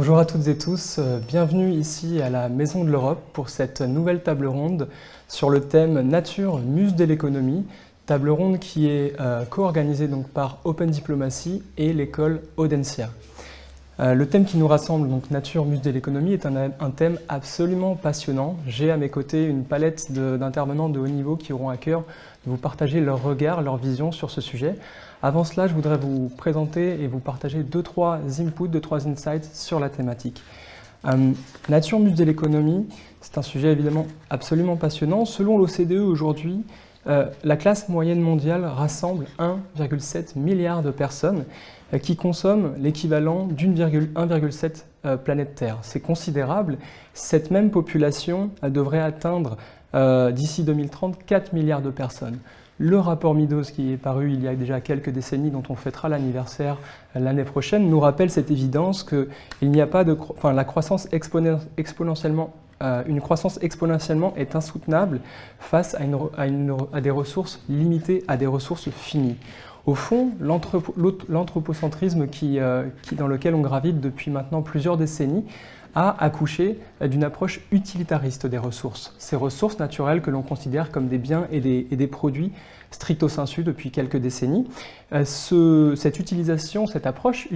Bonjour à toutes et tous, bienvenue ici à la Maison de l'Europe pour cette nouvelle table ronde sur le thème Nature, muse de l'économie, table ronde qui est co-organisée donc par Open Diplomacy et l'école Audencia. Le thème qui nous rassemble, donc Nature, muse de l'économie, est un thème absolument passionnant. J'ai à mes côtés une palette d'intervenants de haut niveau qui auront à cœur de vous partager leur regard, leur vision sur ce sujet. Avant cela, je voudrais vous présenter et vous partager 2-3 inputs, 2-3 insights sur la thématique. Nature, muse de l'économie, c'est un sujet évidemment absolument passionnant. Selon l'OCDE aujourd'hui, la classe moyenne mondiale rassemble 1,7 milliard de personnes qui consomment l'équivalent d'1,7 planète Terre. C'est considérable. Cette même population devrait atteindre d'ici 2030 4 milliards de personnes. Le rapport Meadows qui est paru il y a déjà quelques décennies, dont on fêtera l'anniversaire l'année prochaine, nous rappelle cette évidence qu'il n'y a pas de... la croissance exponentiellement une croissance exponentiellement est insoutenable face à des ressources limitées, à des ressources finies. Au fond, l'anthropocentrisme dans lequel on gravite depuis maintenant plusieurs décennies a accouché d'une approche utilitariste des ressources. Ces ressources naturelles que l'on considère comme des biens et des produits stricto sensu depuis quelques décennies. Cette utilisation, cette approche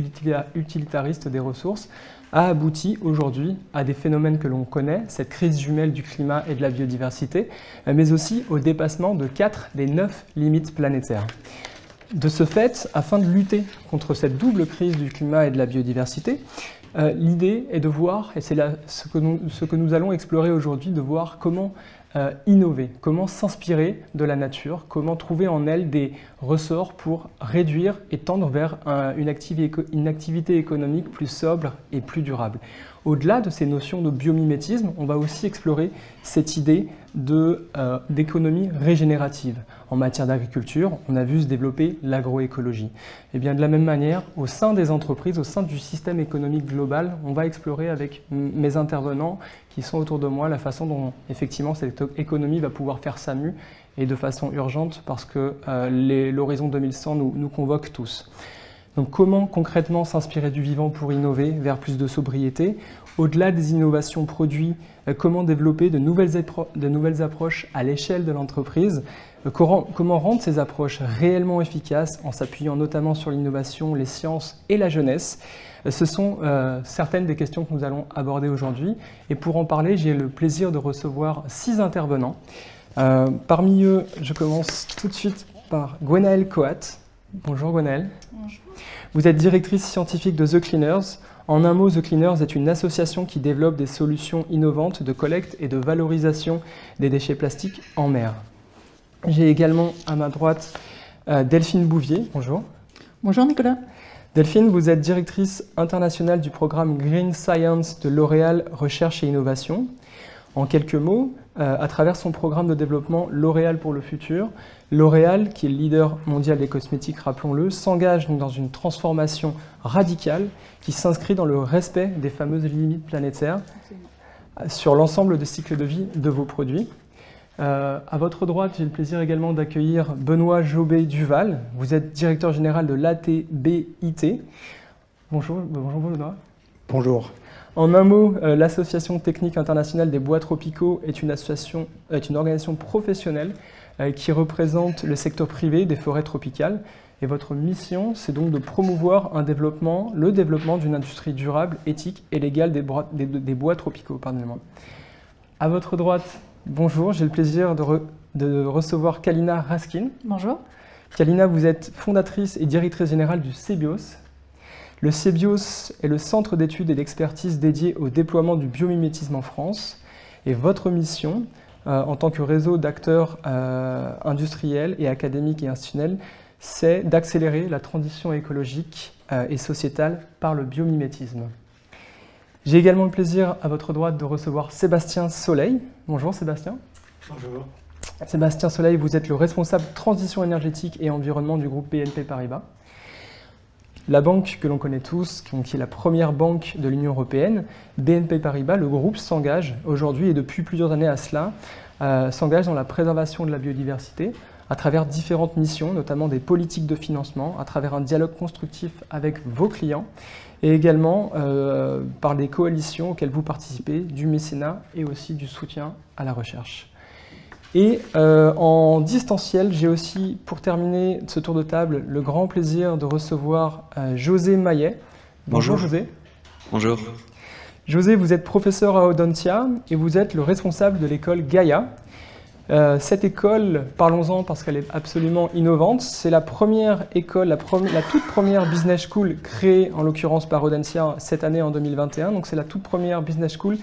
utilitariste des ressources a abouti aujourd'hui à des phénomènes que l'on connaît, cette crise jumelle du climat et de la biodiversité, mais aussi au dépassement de 4 des 9 limites planétaires. De ce fait, afin de lutter contre cette double crise du climat et de la biodiversité, l'idée est de voir, et c'est ce que nous allons explorer aujourd'hui, de voir comment innover, comment s'inspirer de la nature, comment trouver en elle des ressorts pour réduire et tendre vers une activité économique plus sobre et plus durable. Au-delà de ces notions de biomimétisme, on va aussi explorer cette idée d'économie régénérative. En matière d'agriculture, on a vu se développer l'agroécologie. Et bien de la même manière, au sein des entreprises, au sein du système économique global, on va explorer avec mes intervenants qui sont autour de moi la façon dont effectivement cette économie va pouvoir faire sa mue et de façon urgente parce que l'horizon 2100 nous convoque tous. Donc comment concrètement s'inspirer du vivant pour innover vers plus de sobriété? Au-delà des innovations produits, comment développer de nouvelles approches à l'échelle de l'entreprise? Comment rendre ces approches réellement efficaces en s'appuyant notamment sur l'innovation, les sciences et la jeunesse? Ce sont certaines des questions que nous allons aborder aujourd'hui. Et pour en parler, j'ai le plaisir de recevoir 6 intervenants. Parmi eux, je commence tout de suite par Gwenaëlle Coat. Bonjour Gwenaëlle. Bonjour. Vous êtes directrice scientifique de The Cleaners. En un mot, The Cleaners est une association qui développe des solutions innovantes de collecte et de valorisation des déchets plastiques en mer. J'ai également à ma droite Delphine Bouvier. Bonjour. Bonjour Nicolas. Delphine, vous êtes directrice internationale du programme Green Science de L'Oréal Recherche et Innovation. En quelques mots, à travers son programme de développement L'Oréal pour le futur, L'Oréal, qui est le leader mondial des cosmétiques, rappelons-le, s'engage dans une transformation radicale qui s'inscrit dans le respect des fameuses limites planétaires sur l'ensemble des cycles de vie de vos produits. À votre droite, j'ai le plaisir également d'accueillir Benoît Jobé-Duval. Vous êtes directeur général de l'ATBIT. Bonjour Benoît. Bonjour. En un mot, l'Association technique internationale des bois tropicaux est une organisation professionnelle qui représente le secteur privé des forêts tropicales. Et votre mission, c'est donc de promouvoir le développement d'une industrie durable, éthique et légale des bois tropicaux. Pardonnez-moi. À votre droite, bonjour, j'ai le plaisir de recevoir Kalina Raskin. Bonjour. Kalina, vous êtes fondatrice et directrice générale du CBIOS. Le CBIOS est le centre d'études et d'expertise dédié au déploiement du biomimétisme en France. Et votre mission, en tant que réseau d'acteurs industriels et académiques et institutionnels, c'est d'accélérer la transition écologique et sociétale par le biomimétisme. J'ai également le plaisir, à votre droite, de recevoir Sébastien Soleil. Bonjour Sébastien. Bonjour. Sébastien Soleil, vous êtes le responsable transition énergétique et environnement du groupe BNP Paribas. La banque que l'on connaît tous, qui est la première banque de l'Union européenne, BNP Paribas, le groupe s'engage aujourd'hui et depuis plusieurs années à cela, s'engage dans la préservation de la biodiversité à travers différentes missions, notamment des politiques de financement, à travers un dialogue constructif avec vos clients, et également par des coalitions auxquelles vous participez, du mécénat et aussi du soutien à la recherche. Et en distanciel, j'ai aussi, pour terminer ce tour de table, le grand plaisir de recevoir José Maillet. Bonjour José. Bonjour. José, vous êtes professeur à Audencia et vous êtes le responsable de l'école Gaïa. Cette école, parlons-en parce qu'elle est absolument innovante, c'est la première école, la toute première business school créée en l'occurrence par Audencia cette année en 2021. Donc c'est la toute première business school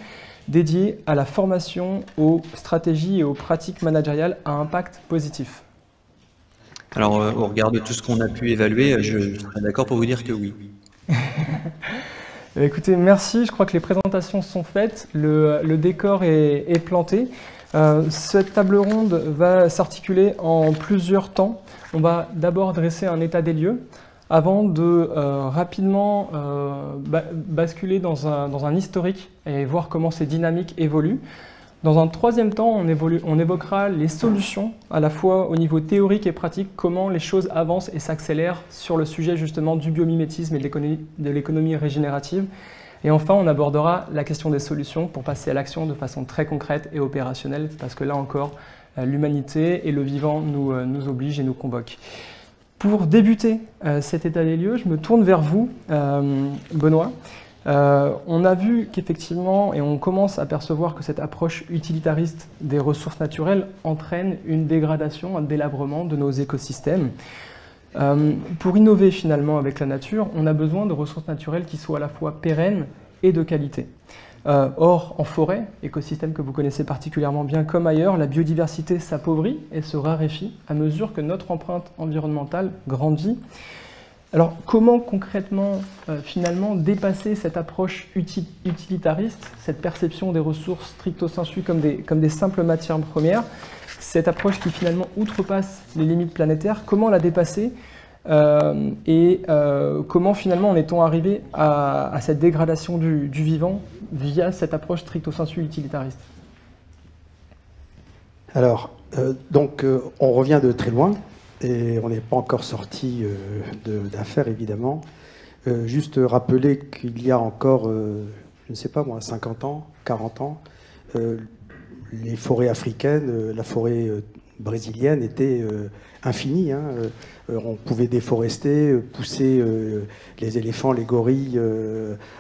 dédiée à la formation aux stratégies et aux pratiques managériales à impact positif. Alors au regard de tout ce qu'on a pu évaluer, je serais d'accord pour vous dire que oui. Écoutez, merci, je crois que les présentations sont faites, le décor est planté. Cette table ronde va s'articuler en plusieurs temps. On va d'abord dresser un état des lieux avant de rapidement basculer dans un historique et voir comment ces dynamiques évoluent. Dans un troisième temps, on évoquera les solutions, à la fois au niveau théorique et pratique, comment les choses avancent et s'accélèrent sur le sujet justement du biomimétisme et de l'économie régénérative. Et enfin, on abordera la question des solutions pour passer à l'action de façon très concrète et opérationnelle, parce que là encore, l'humanité et le vivant nous obligent et nous convoquent. Pour débuter cet état des lieux, je me tourne vers vous, Benoît. On a vu qu'effectivement, et on commence à percevoir que cette approche utilitariste des ressources naturelles entraîne une dégradation, un délabrement de nos écosystèmes. Pour innover finalement avec la nature, on a besoin de ressources naturelles qui soient à la fois pérennes et de qualité. Or, en forêt, écosystème que vous connaissez particulièrement bien comme ailleurs, la biodiversité s'appauvrit et se raréfie à mesure que notre empreinte environnementale grandit. Alors, comment concrètement, finalement, dépasser cette approche utilitariste, cette perception des ressources stricto sensu comme des simples matières premières, cette approche qui finalement outrepasse les limites planétaires, comment la dépasser et comment finalement en est-on arrivé à cette dégradation du vivant via cette approche stricto sensu utilitariste? Alors, on revient de très loin. Et on n'est pas encore sorti d'affaires, évidemment. Juste rappeler qu'il y a encore, je ne sais pas moi, 50 ans, 40 ans, les forêts africaines, la forêt brésilienne était infinie. Hein. On pouvait déforester, pousser les éléphants, les gorilles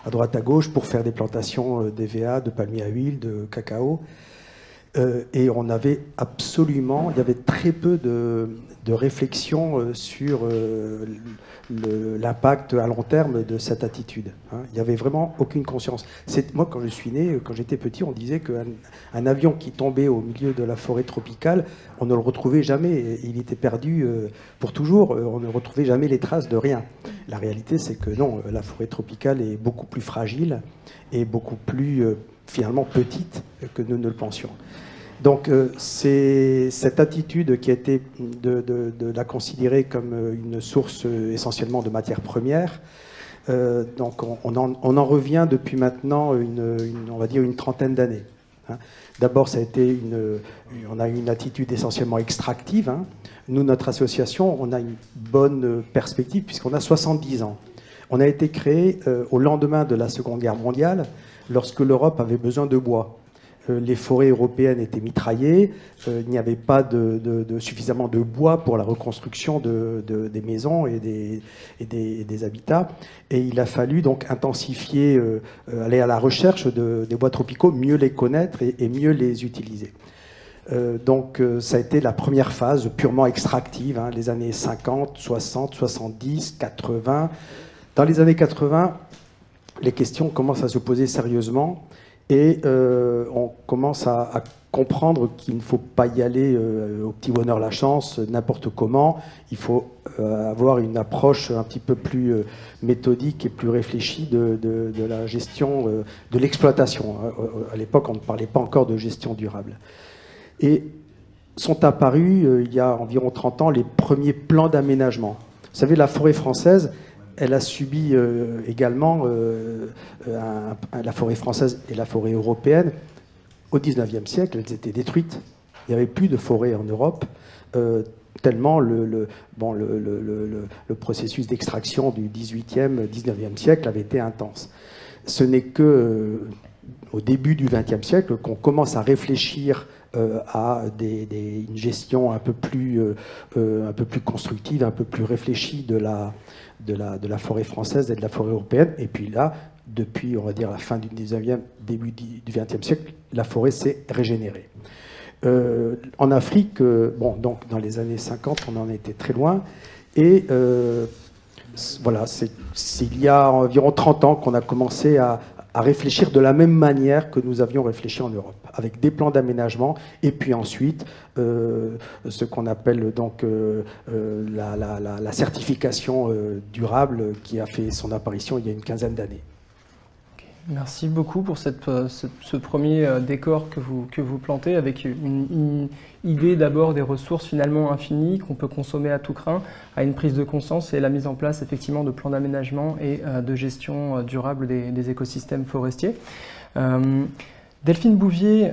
à droite à gauche pour faire des plantations d'EVA, de palmiers à huile, de cacao. Et on avait absolument, il y avait très peu de réflexion sur l'impact à long terme de cette attitude. Hein. Il n'y avait vraiment aucune conscience. Moi, quand je suis né, quand j'étais petit, on disait qu'un avion qui tombait au milieu de la forêt tropicale, on ne le retrouvait jamais. Il était perdu pour toujours. On ne retrouvait jamais les traces de rien. La réalité, c'est que non, la forêt tropicale est beaucoup plus fragile et beaucoup plus finalement petite que nous ne le pensions. Donc c'est cette attitude qui a été de la considérer comme une source essentiellement de matières premières. Donc on en revient depuis maintenant on va dire une trentaine d'années. Hein. D'abord, ça a été on a eu une attitude essentiellement extractive. Hein. Nous, notre association, on a une bonne perspective puisqu'on a 70 ans. On a été créé au lendemain de la Seconde Guerre mondiale, lorsque l'Europe avait besoin de bois. Les forêts européennes étaient mitraillées, il n'y avait pas suffisamment de bois pour la reconstruction des maisons et des habitats. Et il a fallu donc intensifier, aller à la recherche des bois tropicaux, mieux les connaître et mieux les utiliser. Donc ça a été la première phase purement extractive, hein, les années 50, 60, 70, 80. Dans les années 80, les questions commencent à se poser sérieusement et on commence à comprendre qu'il ne faut pas y aller au petit bonheur la chance, n'importe comment. Il faut avoir une approche un petit peu plus méthodique et plus réfléchie de la gestion, de l'exploitation. À l'époque, on ne parlait pas encore de gestion durable. Et sont apparus, il y a environ 30 ans, les premiers plans d'aménagement. Vous savez, la forêt française, elle a subi également, la forêt française et la forêt européenne, au XIXe siècle, elles étaient détruites. Il n'y avait plus de forêt en Europe. tellement le processus d'extraction du 18e, 19e siècle avait été intense. Ce n'est que au début du 20e siècle qu'on commence à réfléchir à une gestion un peu plus constructive, un peu plus réfléchie de la forêt française et de la forêt européenne. Et puis là, depuis, on va dire, la fin du 19e, début du 20e siècle, la forêt s'est régénérée. En Afrique, donc dans les années 50, on en était très loin. Et voilà, c'est il y a environ 30 ans qu'on a commencé à réfléchir de la même manière que nous avions réfléchi en Europe, avec des plans d'aménagement, et puis ensuite ce qu'on appelle donc la certification durable qui a fait son apparition il y a une quinzaine d'années. Merci beaucoup pour ce premier décor que vous plantez, avec une idée d'abord des ressources finalement infinies qu'on peut consommer à tout crin, à une prise de conscience et la mise en place effectivement de plans d'aménagement et de gestion durable des écosystèmes forestiers. Delphine Bouvier,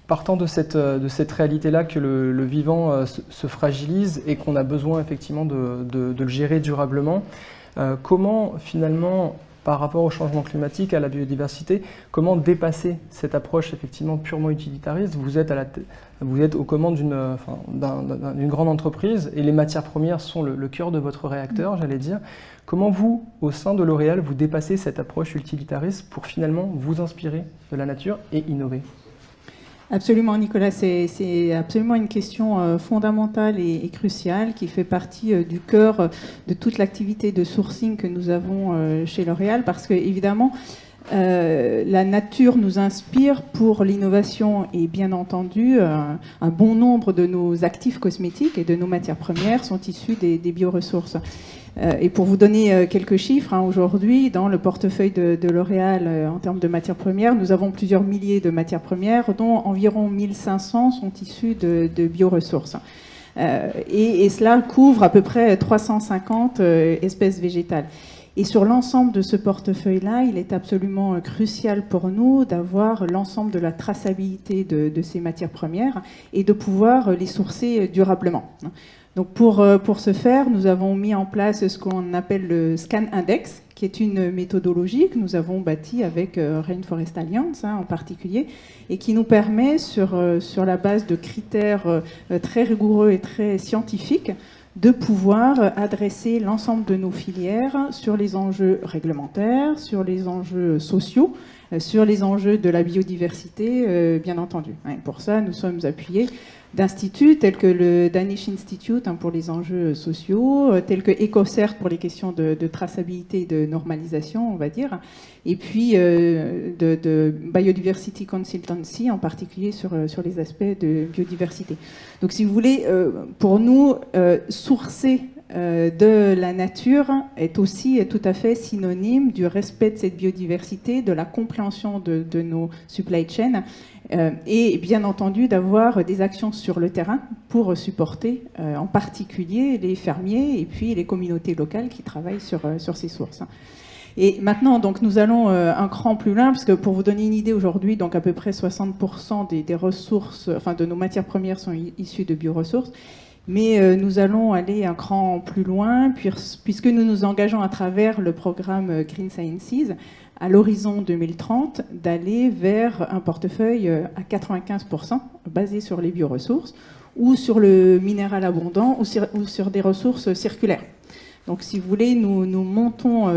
partant de cette réalité-là que le vivant se fragilise et qu'on a besoin effectivement de le gérer durablement, comment finalement, par rapport au changement climatique, à la biodiversité, comment dépasser cette approche effectivement purement utilitariste? Vous êtes aux commandes d'une grande entreprise et les matières premières sont le cœur de votre réacteur, j'allais dire. Comment vous, au sein de L'Oréal, vous dépassez cette approche utilitariste pour finalement vous inspirer de la nature et innover? Absolument, Nicolas, c'est absolument une question fondamentale et cruciale qui fait partie du cœur de toute l'activité de sourcing que nous avons chez L'Oréal, parce que évidemment, la nature nous inspire pour l'innovation et bien entendu, un bon nombre de nos actifs cosmétiques et de nos matières premières sont issus des bioressources. Et pour vous donner quelques chiffres, aujourd'hui, dans le portefeuille de L'Oréal, en termes de matières premières, nous avons plusieurs milliers de matières premières, dont environ 1500 sont issues de bioressources. Et cela couvre à peu près 350 espèces végétales. Et sur l'ensemble de ce portefeuille-là, il est absolument crucial pour nous d'avoir l'ensemble de la traçabilité de ces matières premières et de pouvoir les sourcer durablement. Donc pour ce faire, nous avons mis en place ce qu'on appelle le Scan Index, qui est une méthodologie que nous avons bâtie avec Rainforest Alliance en particulier, et qui nous permet, sur la base de critères très rigoureux et très scientifiques, de pouvoir adresser l'ensemble de nos filières sur les enjeux réglementaires, sur les enjeux sociaux, sur les enjeux de la biodiversité, bien entendu. Et pour ça, nous sommes appuyés d'instituts tels que le Danish Institute pour les enjeux sociaux, tels que EcoCert pour les questions de traçabilité et de normalisation, on va dire, et puis de Biodiversity Consultancy, en particulier sur les aspects de biodiversité. Donc si vous voulez, pour nous, sourcer de la nature est aussi tout à fait synonyme du respect de cette biodiversité, de la compréhension de nos supply chains et bien entendu d'avoir des actions sur le terrain pour supporter en particulier les fermiers et puis les communautés locales qui travaillent sur ces sources. Et maintenant, donc, nous allons un cran plus loin, parce que pour vous donner une idée, aujourd'hui, donc à peu près 60% des ressources, enfin de nos matières premières sont issues de bioressources. Mais nous allons aller un cran plus loin, puisque nous nous engageons à travers le programme Green Sciences, à l'horizon 2030, d'aller vers un portefeuille à 95% basé sur les bioressources, ou sur le minéral abondant, ou sur des ressources circulaires. Donc, si vous voulez, nous montons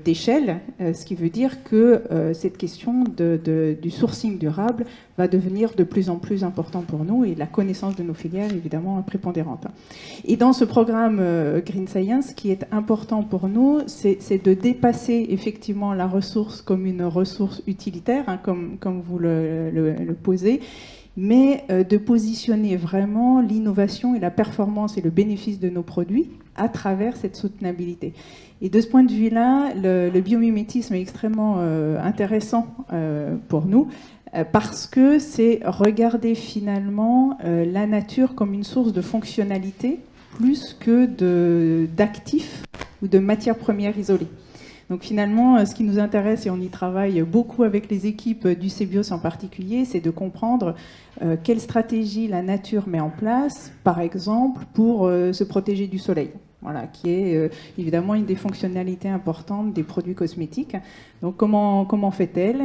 d'échelle, ce qui veut dire que cette question du sourcing durable va devenir de plus en plus important pour nous et la connaissance de nos filières, évidemment, prépondérante. Et dans ce programme Green Science, ce qui est important pour nous, c'est de dépasser effectivement la ressource comme une ressource utilitaire, comme vous le posez, mais de positionner vraiment l'innovation et la performance et le bénéfice de nos produits à travers cette soutenabilité. Et de ce point de vue-là, le biomimétisme est extrêmement intéressant pour nous, parce que c'est regarder finalement la nature comme une source de fonctionnalité plus que d'actifs ou de matières premières isolées. Donc finalement, ce qui nous intéresse, et on y travaille beaucoup avec les équipes du CBIOS en particulier, c'est de comprendre quelle stratégie la nature met en place, par exemple, pour se protéger du soleil. Voilà, qui est évidemment une des fonctionnalités importantes des produits cosmétiques. Donc comment fait-elle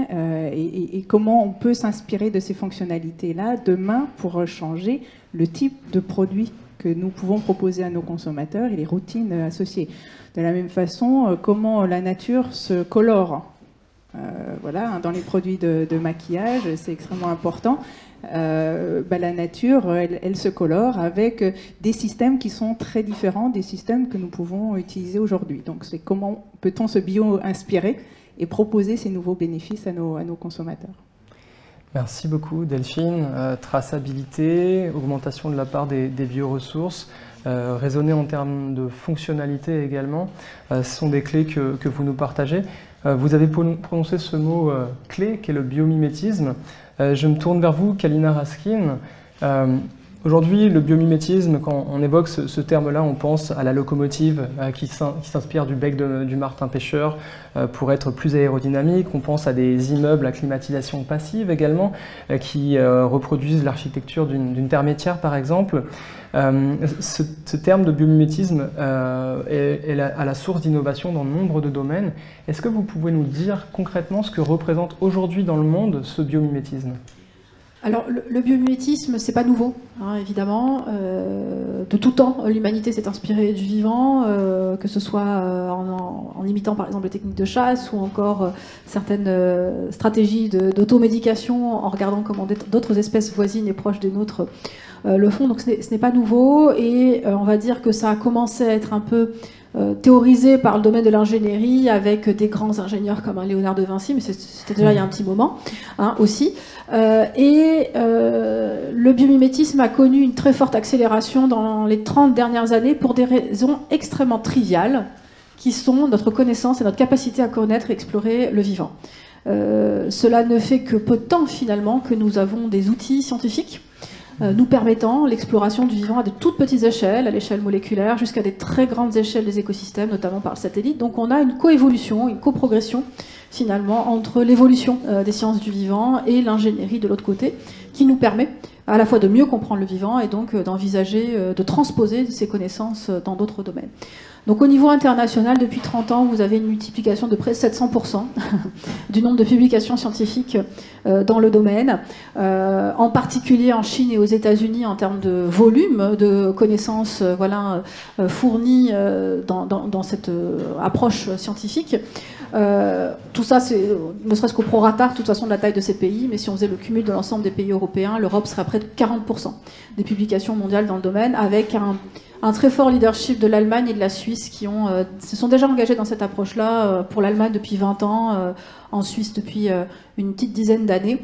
et comment on peut s'inspirer de ces fonctionnalités-là demain pour changer le type de produit que nous pouvons proposer à nos consommateurs et les routines associées. De la même façon, comment la nature se colore. Voilà, dans les produits de maquillage, c'est extrêmement important. La nature, elle se colore avec des systèmes qui sont très différents des systèmes que nous pouvons utiliser aujourd'hui. Donc c'est comment peut-on se bio-inspirer et proposer ces nouveaux bénéfices à nos consommateurs. Merci beaucoup Delphine. Traçabilité, augmentation de la part des bioressources, raisonner en termes de fonctionnalité également, ce sont des clés que vous nous partagez. Vous avez prononcé ce mot clé qui est le biomimétisme. Je me tourne vers vous, Kalina Raskin. Aujourd'hui, le biomimétisme, quand on évoque ce terme-là, on pense à la locomotive qui s'inspire du bec du martin pêcheur pour être plus aérodynamique. On pense à des immeubles à climatisation passive également qui reproduisent l'architecture d'une terre métière, par exemple. Ce terme de biomimétisme est à la source d'innovation dans nombre de domaines. Est-ce que vous pouvez nous dire concrètement ce que représente aujourd'hui dans le monde ce biomimétisme ? Alors, le biomimétisme, c'est pas nouveau, hein, évidemment. De tout temps, l'humanité s'est inspirée du vivant, que ce soit en imitant par exemple les techniques de chasse ou encore certaines stratégies d'automédication en regardant comment d'autres espèces voisines et proches des nôtres le font. Donc, ce n'est pas nouveau et on va dire que ça a commencé à être un peu théorisé par le domaine de l'ingénierie avec des grands ingénieurs comme Léonard de Vinci, mais c'était déjà il y a un petit moment aussi. Le biomimétisme a connu une très forte accélération dans les 30 dernières années pour des raisons extrêmement triviales qui sont notre connaissance et notre capacité à connaître et explorer le vivant. Cela ne fait que peu de temps finalement que nous avons des outils scientifiques nous permettant l'exploration du vivant à de toutes petites échelles, à l'échelle moléculaire, jusqu'à des très grandes échelles des écosystèmes, notamment par le satellite. Donc on a une coévolution, une coprogression finalement entre l'évolution des sciences du vivant et l'ingénierie de l'autre côté, qui nous permet à la fois de mieux comprendre le vivant et donc d'envisager, de transposer ces connaissances dans d'autres domaines. Donc au niveau international, depuis 30 ans, vous avez une multiplication de près de 700% du nombre de publications scientifiques dans le domaine, en particulier en Chine et aux États-Unis en termes de volume de connaissances fournies dans cette approche scientifique. Tout ça, c'est ne serait-ce qu'au prorata, de toute façon, de la taille de ces pays, mais si on faisait le cumul de l'ensemble des pays européens, l'Europe serait à près de 40% des publications mondiales dans le domaine, avec un très fort leadership de l'Allemagne et de la Suisse qui se sont déjà engagés dans cette approche-là, pour l'Allemagne depuis 20 ans, en Suisse depuis une petite dizaine d'années.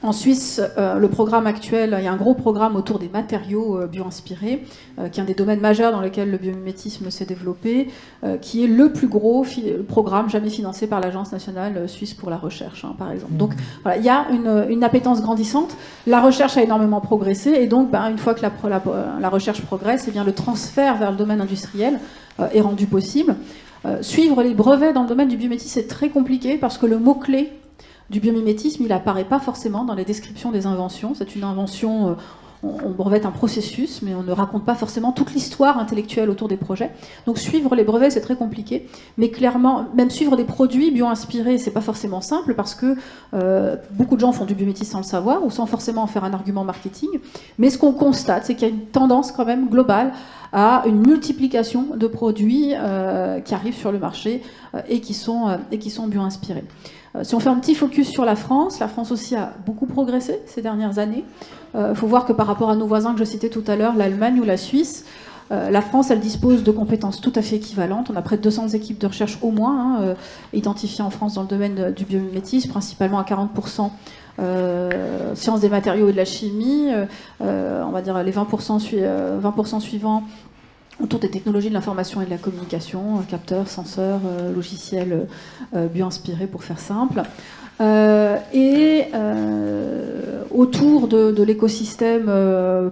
En Suisse, le programme actuel, il y a un gros programme autour des matériaux bio-inspirés, qui est un des domaines majeurs dans lequel le biomimétisme s'est développé, qui est le plus gros programme jamais financé par l'Agence nationale suisse pour la recherche, par exemple. Donc voilà, il y a une appétence grandissante. La recherche a énormément progressé, et donc une fois que la recherche progresse, eh bien, le transfert vers le domaine industriel est rendu possible. Suivre les brevets dans le domaine du biomimétisme, c'est très compliqué parce que le mot-clé du biomimétisme, il n'apparaît pas forcément dans les descriptions des inventions. C'est une invention, on brevette un processus, mais on ne raconte pas forcément toute l'histoire intellectuelle autour des projets. Donc suivre les brevets, c'est très compliqué. Mais clairement, même suivre des produits bio-inspirés, c'est pas forcément simple parce que beaucoup de gens font du biomimétisme sans le savoir ou sans forcément en faire un argument marketing. Mais ce qu'on constate, c'est qu'il y a une tendance quand même globale à une multiplication de produits qui arrivent sur le marché et qui sont bio-inspirés. Si on fait un petit focus sur la France aussi a beaucoup progressé ces dernières années. Il faut voir que par rapport à nos voisins que je citais tout à l'heure, l'Allemagne ou la Suisse, la France, elle dispose de compétences tout à fait équivalentes. On a près de 200 équipes de recherche au moins identifiées en France dans le domaine du biomimétisme, principalement à 40% sciences des matériaux et de la chimie. On va dire les 20% suivants autour des technologies de l'information et de la communication, capteurs, senseurs, logiciels bio-inspirés pour faire simple. Autour de l'écosystème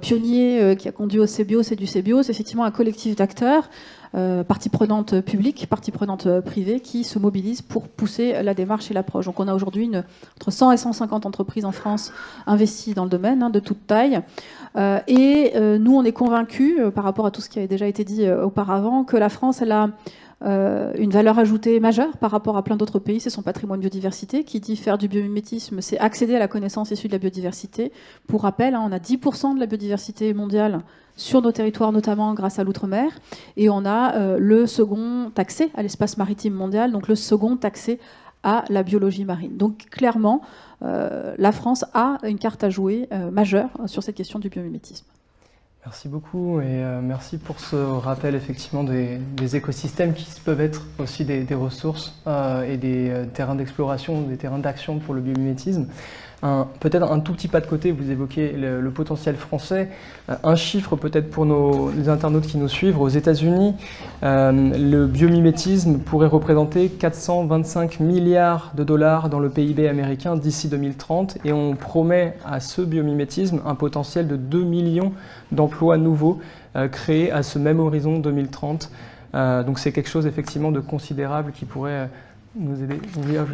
pionnier qui a conduit au CBIOS et du CBIOS, effectivement un collectif d'acteurs parties prenantes publiques, parties prenantes privées qui se mobilisent pour pousser la démarche et l'approche. Donc on a aujourd'hui entre 100 et 150 entreprises en France investies dans le domaine, de toute taille. Nous, on est convaincus, par rapport à tout ce qui avait déjà été dit auparavant, que la France, elle a une valeur ajoutée majeure par rapport à plein d'autres pays, c'est son patrimoine biodiversité. Qui dit faire du biomimétisme, c'est accéder à la connaissance issue de la biodiversité. Pour rappel, on a 10% de la biodiversité mondiale sur nos territoires, notamment grâce à l'outre-mer, et on a le second accès à l'espace maritime mondial, donc le second accès à la biologie marine. Donc clairement, la France a une carte à jouer majeure sur cette question du biomimétisme. Merci beaucoup et merci pour ce rappel effectivement des écosystèmes qui peuvent être aussi des ressources et des terrains d'exploration, des terrains d'action pour le biomimétisme. Peut-être un tout petit pas de côté, vous évoquez le potentiel français. Un chiffre peut-être pour les internautes qui nous suivent, aux États-Unis, le biomimétisme pourrait représenter 425 milliards de dollars dans le PIB américain d'ici 2030 et on promet à ce biomimétisme un potentiel de 2 millions d'emplois nouveaux créés à ce même horizon 2030. Donc c'est quelque chose effectivement de considérable qui pourrait nous aider.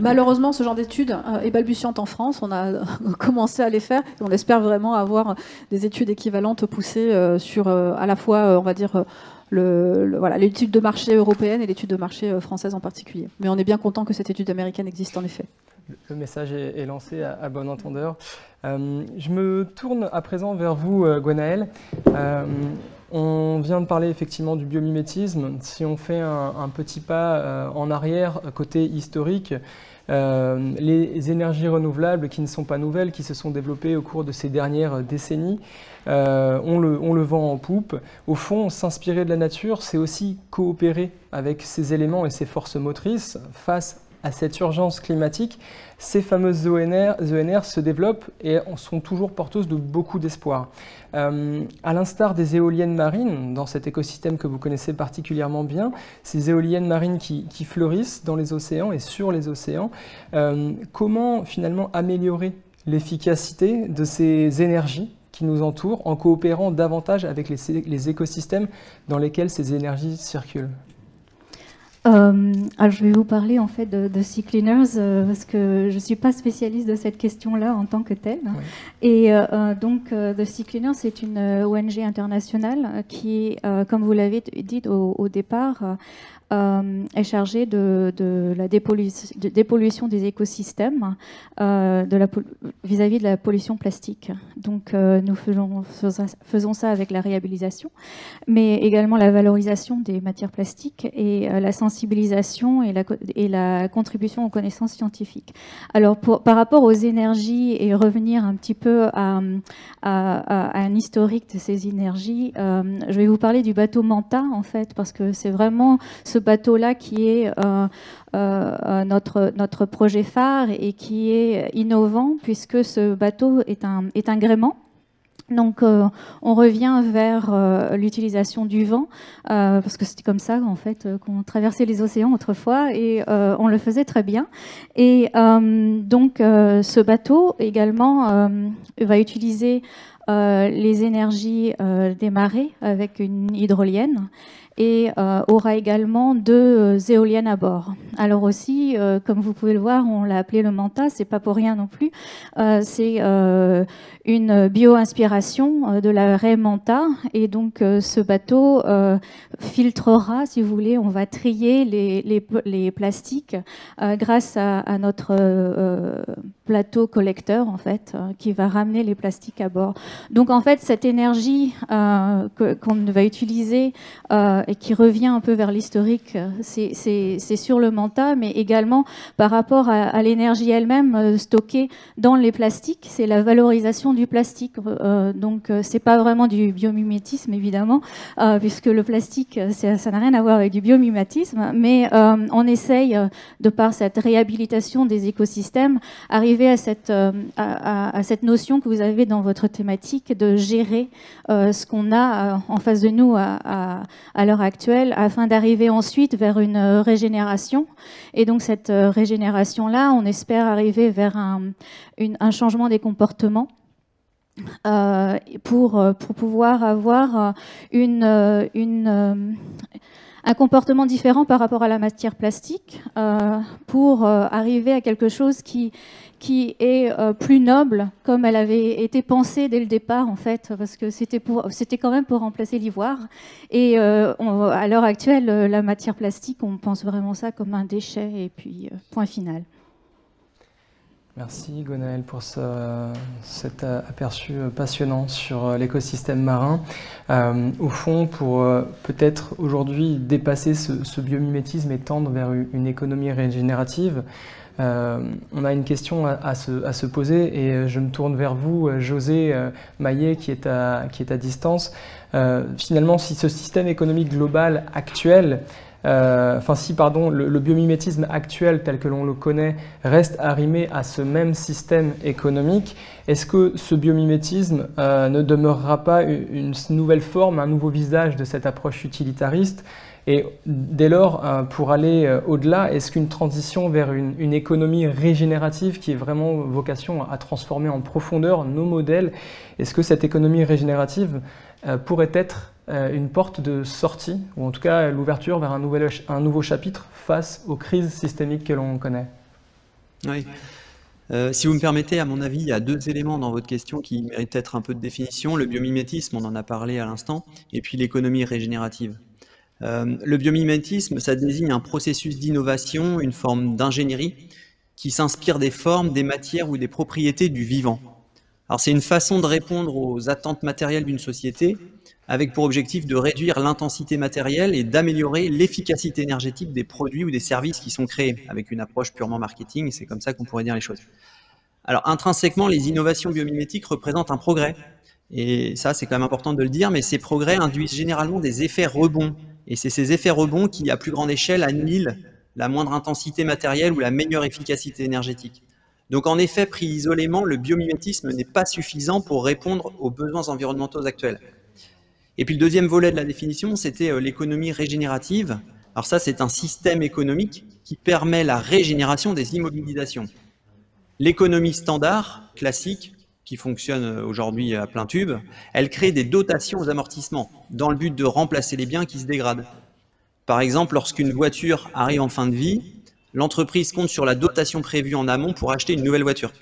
Malheureusement, ce genre d'études est balbutiante en France. On a commencé à les faire. Et on espère vraiment avoir des études équivalentes poussées sur à la fois, on va dire, l'étude de marché européenne et l'étude de marché française en particulier. Mais on est bien content que cette étude américaine existe en effet. Le message est lancé à bon entendeur. Je me tourne à présent vers vous, Gwenaëlle. On vient de parler effectivement du biomimétisme. Si on fait un petit pas en arrière, côté historique, les énergies renouvelables qui ne sont pas nouvelles, qui se sont développées au cours de ces dernières décennies, on le vend en poupe. Au fond, s'inspirer de la nature, c'est aussi coopérer avec ces éléments et ces forces motrices face à cette urgence climatique. Ces fameuses ENR se développent et sont toujours porteuses de beaucoup d'espoir. À l'instar des éoliennes marines, dans cet écosystème que vous connaissez particulièrement bien, ces éoliennes marines qui fleurissent dans les océans et sur les océans, comment finalement améliorer l'efficacité de ces énergies qui nous entourent en coopérant davantage avec les écosystèmes dans lesquels ces énergies circulent? Alors je vais vous parler en fait de Sea Cleaners parce que je ne suis pas spécialiste de cette question-là en tant que telle. Oui. Et donc The Sea Cleaners, c'est une ONG internationale qui, comme vous l'avez dit au départ, est chargée de la dépollution des écosystèmes vis-à-vis de la pollution plastique. Donc nous faisons ça avec la réhabilitation, mais également la valorisation des matières plastiques et la sensibilisation et la contribution aux connaissances scientifiques. Alors par rapport aux énergies et revenir un petit peu à un historique de ces énergies, je vais vous parler du bateau Manta en fait, parce que c'est vraiment ce bateau-là qui est notre projet phare et qui est innovant puisque ce bateau est un gréement. Donc on revient vers l'utilisation du vent parce que c'était comme ça en fait qu'on traversait les océans autrefois et on le faisait très bien. Et donc ce bateau également va utiliser les énergies des marées avec une hydrolienne et aura également 2 éoliennes à bord. Alors aussi, comme vous pouvez le voir, on l'a appelé le Manta, c'est pas pour rien non plus. C'est une bio-inspiration de la raie Manta, et donc ce bateau filtrera, si vous voulez, on va trier les plastiques grâce à notre plateau collecteur en fait, qui va ramener les plastiques à bord. Donc en fait, cette énergie qu'on va utiliser et qui revient un peu vers l'historique, c'est sur le Manta, mais également par rapport à l'énergie elle-même stockée dans les plastiques, c'est la valorisation du plastique. Donc c'est pas vraiment du biomimétisme évidemment, puisque le plastique, ça n'a rien à voir avec du biomimétisme, mais on essaye, de par cette réhabilitation des écosystèmes, arriver à cette notion que vous avez dans votre thématique de gérer ce qu'on a en face de nous à l'heure actuelle, afin d'arriver ensuite vers une régénération. Et donc cette régénération-là, on espère arriver vers un changement des comportements pour pouvoir avoir un un comportement différent par rapport à la matière plastique pour arriver à quelque chose qui est plus noble, comme elle avait été pensée dès le départ, en fait, parce que c'était quand même pour remplacer l'ivoire. Et à l'heure actuelle, la matière plastique, on pense vraiment ça comme un déchet, et puis point final. Merci Gwenaëlle pour cet aperçu passionnant sur l'écosystème marin. Au fond, pour peut-être aujourd'hui dépasser ce biomimétisme et tendre vers une économie régénérative, on a une question à se poser et je me tourne vers vous, José Maillet, qui est à distance. Finalement, si ce système économique global actuel, le biomimétisme actuel tel que l'on le connaît reste arrimé à ce même système économique, est-ce que ce biomimétisme ne demeurera pas une nouvelle forme, un nouveau visage de cette approche utilitariste? Et dès lors, pour aller au-delà, est-ce qu'une transition vers une économie régénérative qui est vraiment vocation à transformer en profondeur nos modèles, est-ce que cette économie régénérative pourrait être une porte de sortie, ou en tout cas l'ouverture vers un nouveau chapitre face aux crises systémiques que l'on connaît? Oui. Si vous me permettez, à mon avis, il y a deux éléments dans votre question qui méritent peut-être un peu de définition. Le biomimétisme, on en a parlé à l'instant, et puis l'économie régénérative. Le biomimétisme, ça désigne un processus d'innovation, une forme d'ingénierie qui s'inspire des formes, des matières ou des propriétés du vivant. Alors c'est une façon de répondre aux attentes matérielles d'une société avec pour objectif de réduire l'intensité matérielle et d'améliorer l'efficacité énergétique des produits ou des services qui sont créés, avec une approche purement marketing, c'est comme ça qu'on pourrait dire les choses. Alors intrinsèquement, les innovations biomimétiques représentent un progrès, et ça c'est quand même important de le dire, mais ces progrès induisent généralement des effets rebonds, et c'est ces effets rebonds qui, à plus grande échelle, annihilent la moindre intensité matérielle ou la meilleure efficacité énergétique. Donc en effet, pris isolément, le biomimétisme n'est pas suffisant pour répondre aux besoins environnementaux actuels. Et puis le deuxième volet de la définition, c'était l'économie régénérative. Alors ça, c'est un système économique qui permet la régénération des immobilisations. L'économie standard, classique, qui fonctionne aujourd'hui à plein tube, elle crée des dotations aux amortissements, dans le but de remplacer les biens qui se dégradent. Par exemple, lorsqu'une voiture arrive en fin de vie, l'entreprise compte sur la dotation prévue en amont pour acheter une nouvelle voiture.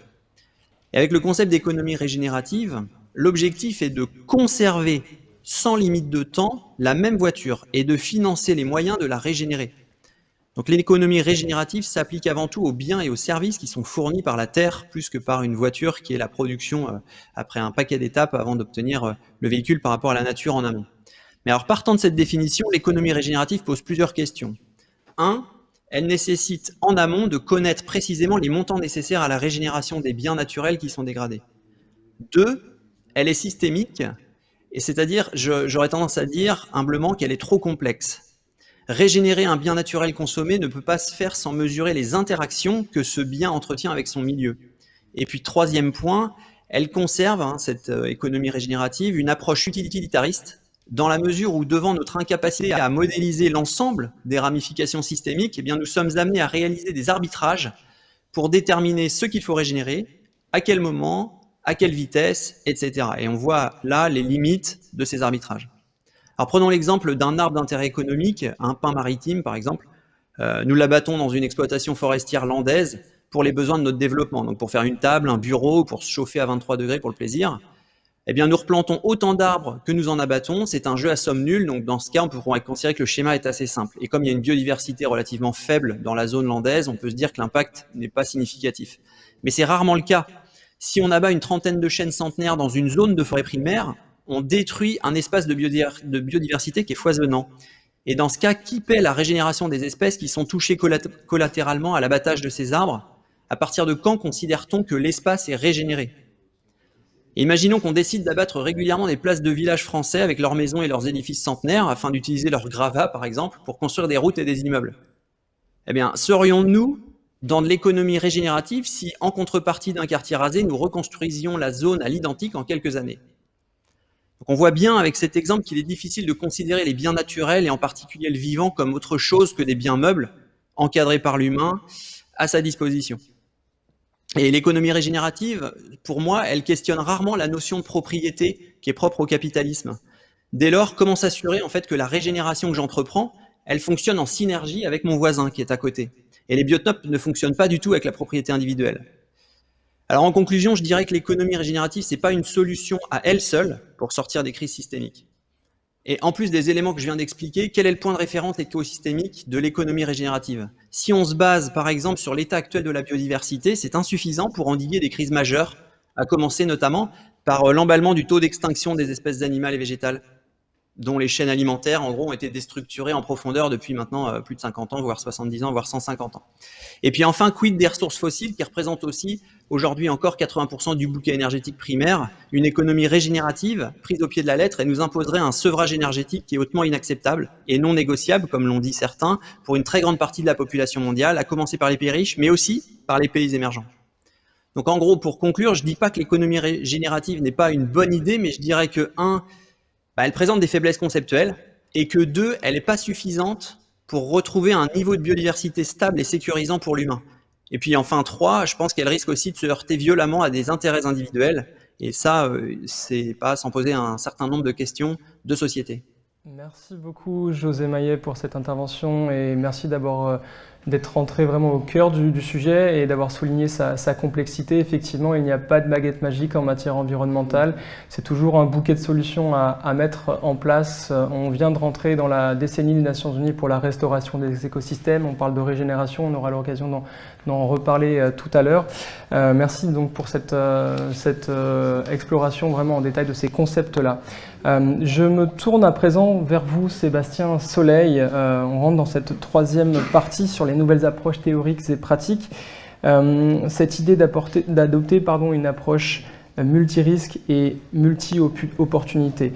Et avec le concept d'économie régénérative, l'objectif est de conserver sans limite de temps la même voiture et de financer les moyens de la régénérer. Donc l'économie régénérative s'applique avant tout aux biens et aux services qui sont fournis par la terre plus que par une voiture qui est la production après un paquet d'étapes avant d'obtenir le véhicule par rapport à la nature en amont. Mais alors partant de cette définition, l'économie régénérative pose plusieurs questions. 1. Elle nécessite en amont de connaître précisément les montants nécessaires à la régénération des biens naturels qui sont dégradés. 2. Elle est systémique, et c'est-à-dire, j'aurais tendance à dire humblement qu'elle est trop complexe. Régénérer un bien naturel consommé ne peut pas se faire sans mesurer les interactions que ce bien entretient avec son milieu. Et puis troisième point, elle conserve, cette économie régénérative, une approche utilitariste, dans la mesure où, devant notre incapacité à modéliser l'ensemble des ramifications systémiques, eh bien, nous sommes amenés à réaliser des arbitrages pour déterminer ce qu'il faut régénérer, à quel moment, à quelle vitesse, etc. Et on voit là les limites de ces arbitrages. Alors prenons l'exemple d'un arbre d'intérêt économique, un pin maritime par exemple. Nous l'abattons dans une exploitation forestière landaise pour les besoins de notre développement, donc pour faire une table, un bureau, pour se chauffer à 23 degrés pour le plaisir. Eh bien, nous replantons autant d'arbres que nous en abattons. C'est un jeu à somme nulle, donc dans ce cas, on pourrait considérer que le schéma est assez simple. Et comme il y a une biodiversité relativement faible dans la zone landaise, on peut se dire que l'impact n'est pas significatif. Mais c'est rarement le cas. Si on abat une trentaine de chênes centenaires dans une zone de forêt primaire, on détruit un espace de biodiversité qui est foisonnant. Et dans ce cas, qui paie la régénération des espèces qui sont touchées collatéralement à l'abattage de ces arbres? À partir de quand considère-t-on que l'espace est régénéré? Et imaginons qu'on décide d'abattre régulièrement des places de villages français avec leurs maisons et leurs édifices centenaires afin d'utiliser leurs gravats, par exemple, pour construire des routes et des immeubles. Eh bien, serions-nous dans de l'économie régénérative si, en contrepartie d'un quartier rasé, nous reconstruisions la zone à l'identique en quelques années? Donc on voit bien avec cet exemple qu'il est difficile de considérer les biens naturels et en particulier le vivant comme autre chose que des biens meubles encadrés par l'humain à sa disposition. Et l'économie régénérative, pour moi, elle questionne rarement la notion de propriété qui est propre au capitalisme. Dès lors, comment s'assurer en fait que la régénération que j'entreprends, elle fonctionne en synergie avec mon voisin qui est à côté. Et les biotopes ne fonctionnent pas du tout avec la propriété individuelle. Alors en conclusion, je dirais que l'économie régénérative, ce n'est pas une solution à elle seule pour sortir des crises systémiques. Et en plus des éléments que je viens d'expliquer, quel est le point de référence écosystémique de l'économie régénérative? Si on se base par exemple sur l'état actuel de la biodiversité, c'est insuffisant pour endiguer des crises majeures, à commencer notamment par l'emballement du taux d'extinction des espèces animales et végétales, dont les chaînes alimentaires, en gros, ont été déstructurées en profondeur depuis maintenant plus de 50 ans, voire 70 ans, voire 150 ans. Et puis enfin, quid des ressources fossiles, qui représentent aussi, aujourd'hui encore, 80% du bouquet énergétique primaire. Une économie régénérative, prise au pied de la lettre, elle nous imposerait un sevrage énergétique qui est hautement inacceptable et non négociable, comme l'ont dit certains, pour une très grande partie de la population mondiale, à commencer par les pays riches, mais aussi par les pays émergents. Donc en gros, pour conclure, je ne dis pas que l'économie régénérative n'est pas une bonne idée, mais je dirais que, elle présente des faiblesses conceptuelles, et que 2, elle n'est pas suffisante pour retrouver un niveau de biodiversité stable et sécurisant pour l'humain. Et puis enfin 3, je pense qu'elle risque aussi de se heurter violemment à des intérêts individuels, et ça, c'est pas sans poser un certain nombre de questions de société. Merci beaucoup José Maillet pour cette intervention, et merci d'abord d'être rentré vraiment au cœur du sujet et d'avoir souligné sa complexité. Effectivement, il n'y a pas de baguette magique en matière environnementale. C'est toujours un bouquet de solutions à mettre en place. On vient de rentrer dans la décennie des Nations Unies pour la restauration des écosystèmes. On parle de régénération, on aura l'occasion d'en reparler tout à l'heure. Merci donc pour cette exploration vraiment en détail de ces concepts-là. Je me tourne à présent vers vous, Sébastien Soleil. On rentre dans cette troisième partie sur les nouvelles approches théoriques et pratiques. Cette idée d'adopter une approche multirisque et multi-opportunité.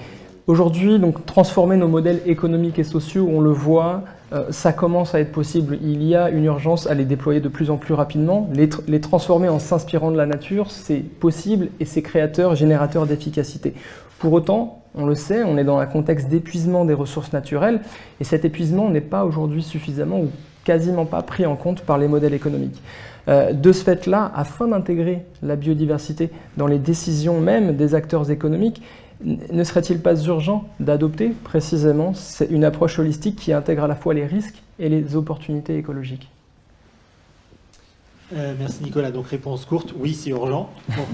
Aujourd'hui, donc, transformer nos modèles économiques et sociaux, on le voit, ça commence à être possible. Il y a une urgence à les déployer de plus en plus rapidement. Les transformer en s'inspirant de la nature, c'est possible et c'est créateur, générateur d'efficacité. Pour autant, on le sait, on est dans un contexte d'épuisement des ressources naturelles, et cet épuisement n'est pas aujourd'hui suffisamment ou quasiment pas pris en compte par les modèles économiques. De ce fait-là, afin d'intégrer la biodiversité dans les décisions même des acteurs économiques, ne serait-il pas urgent d'adopter précisément une approche holistique qui intègre à la fois les risques et les opportunités écologiques? Merci Nicolas. Donc réponse courte, oui c'est urgent. Bon.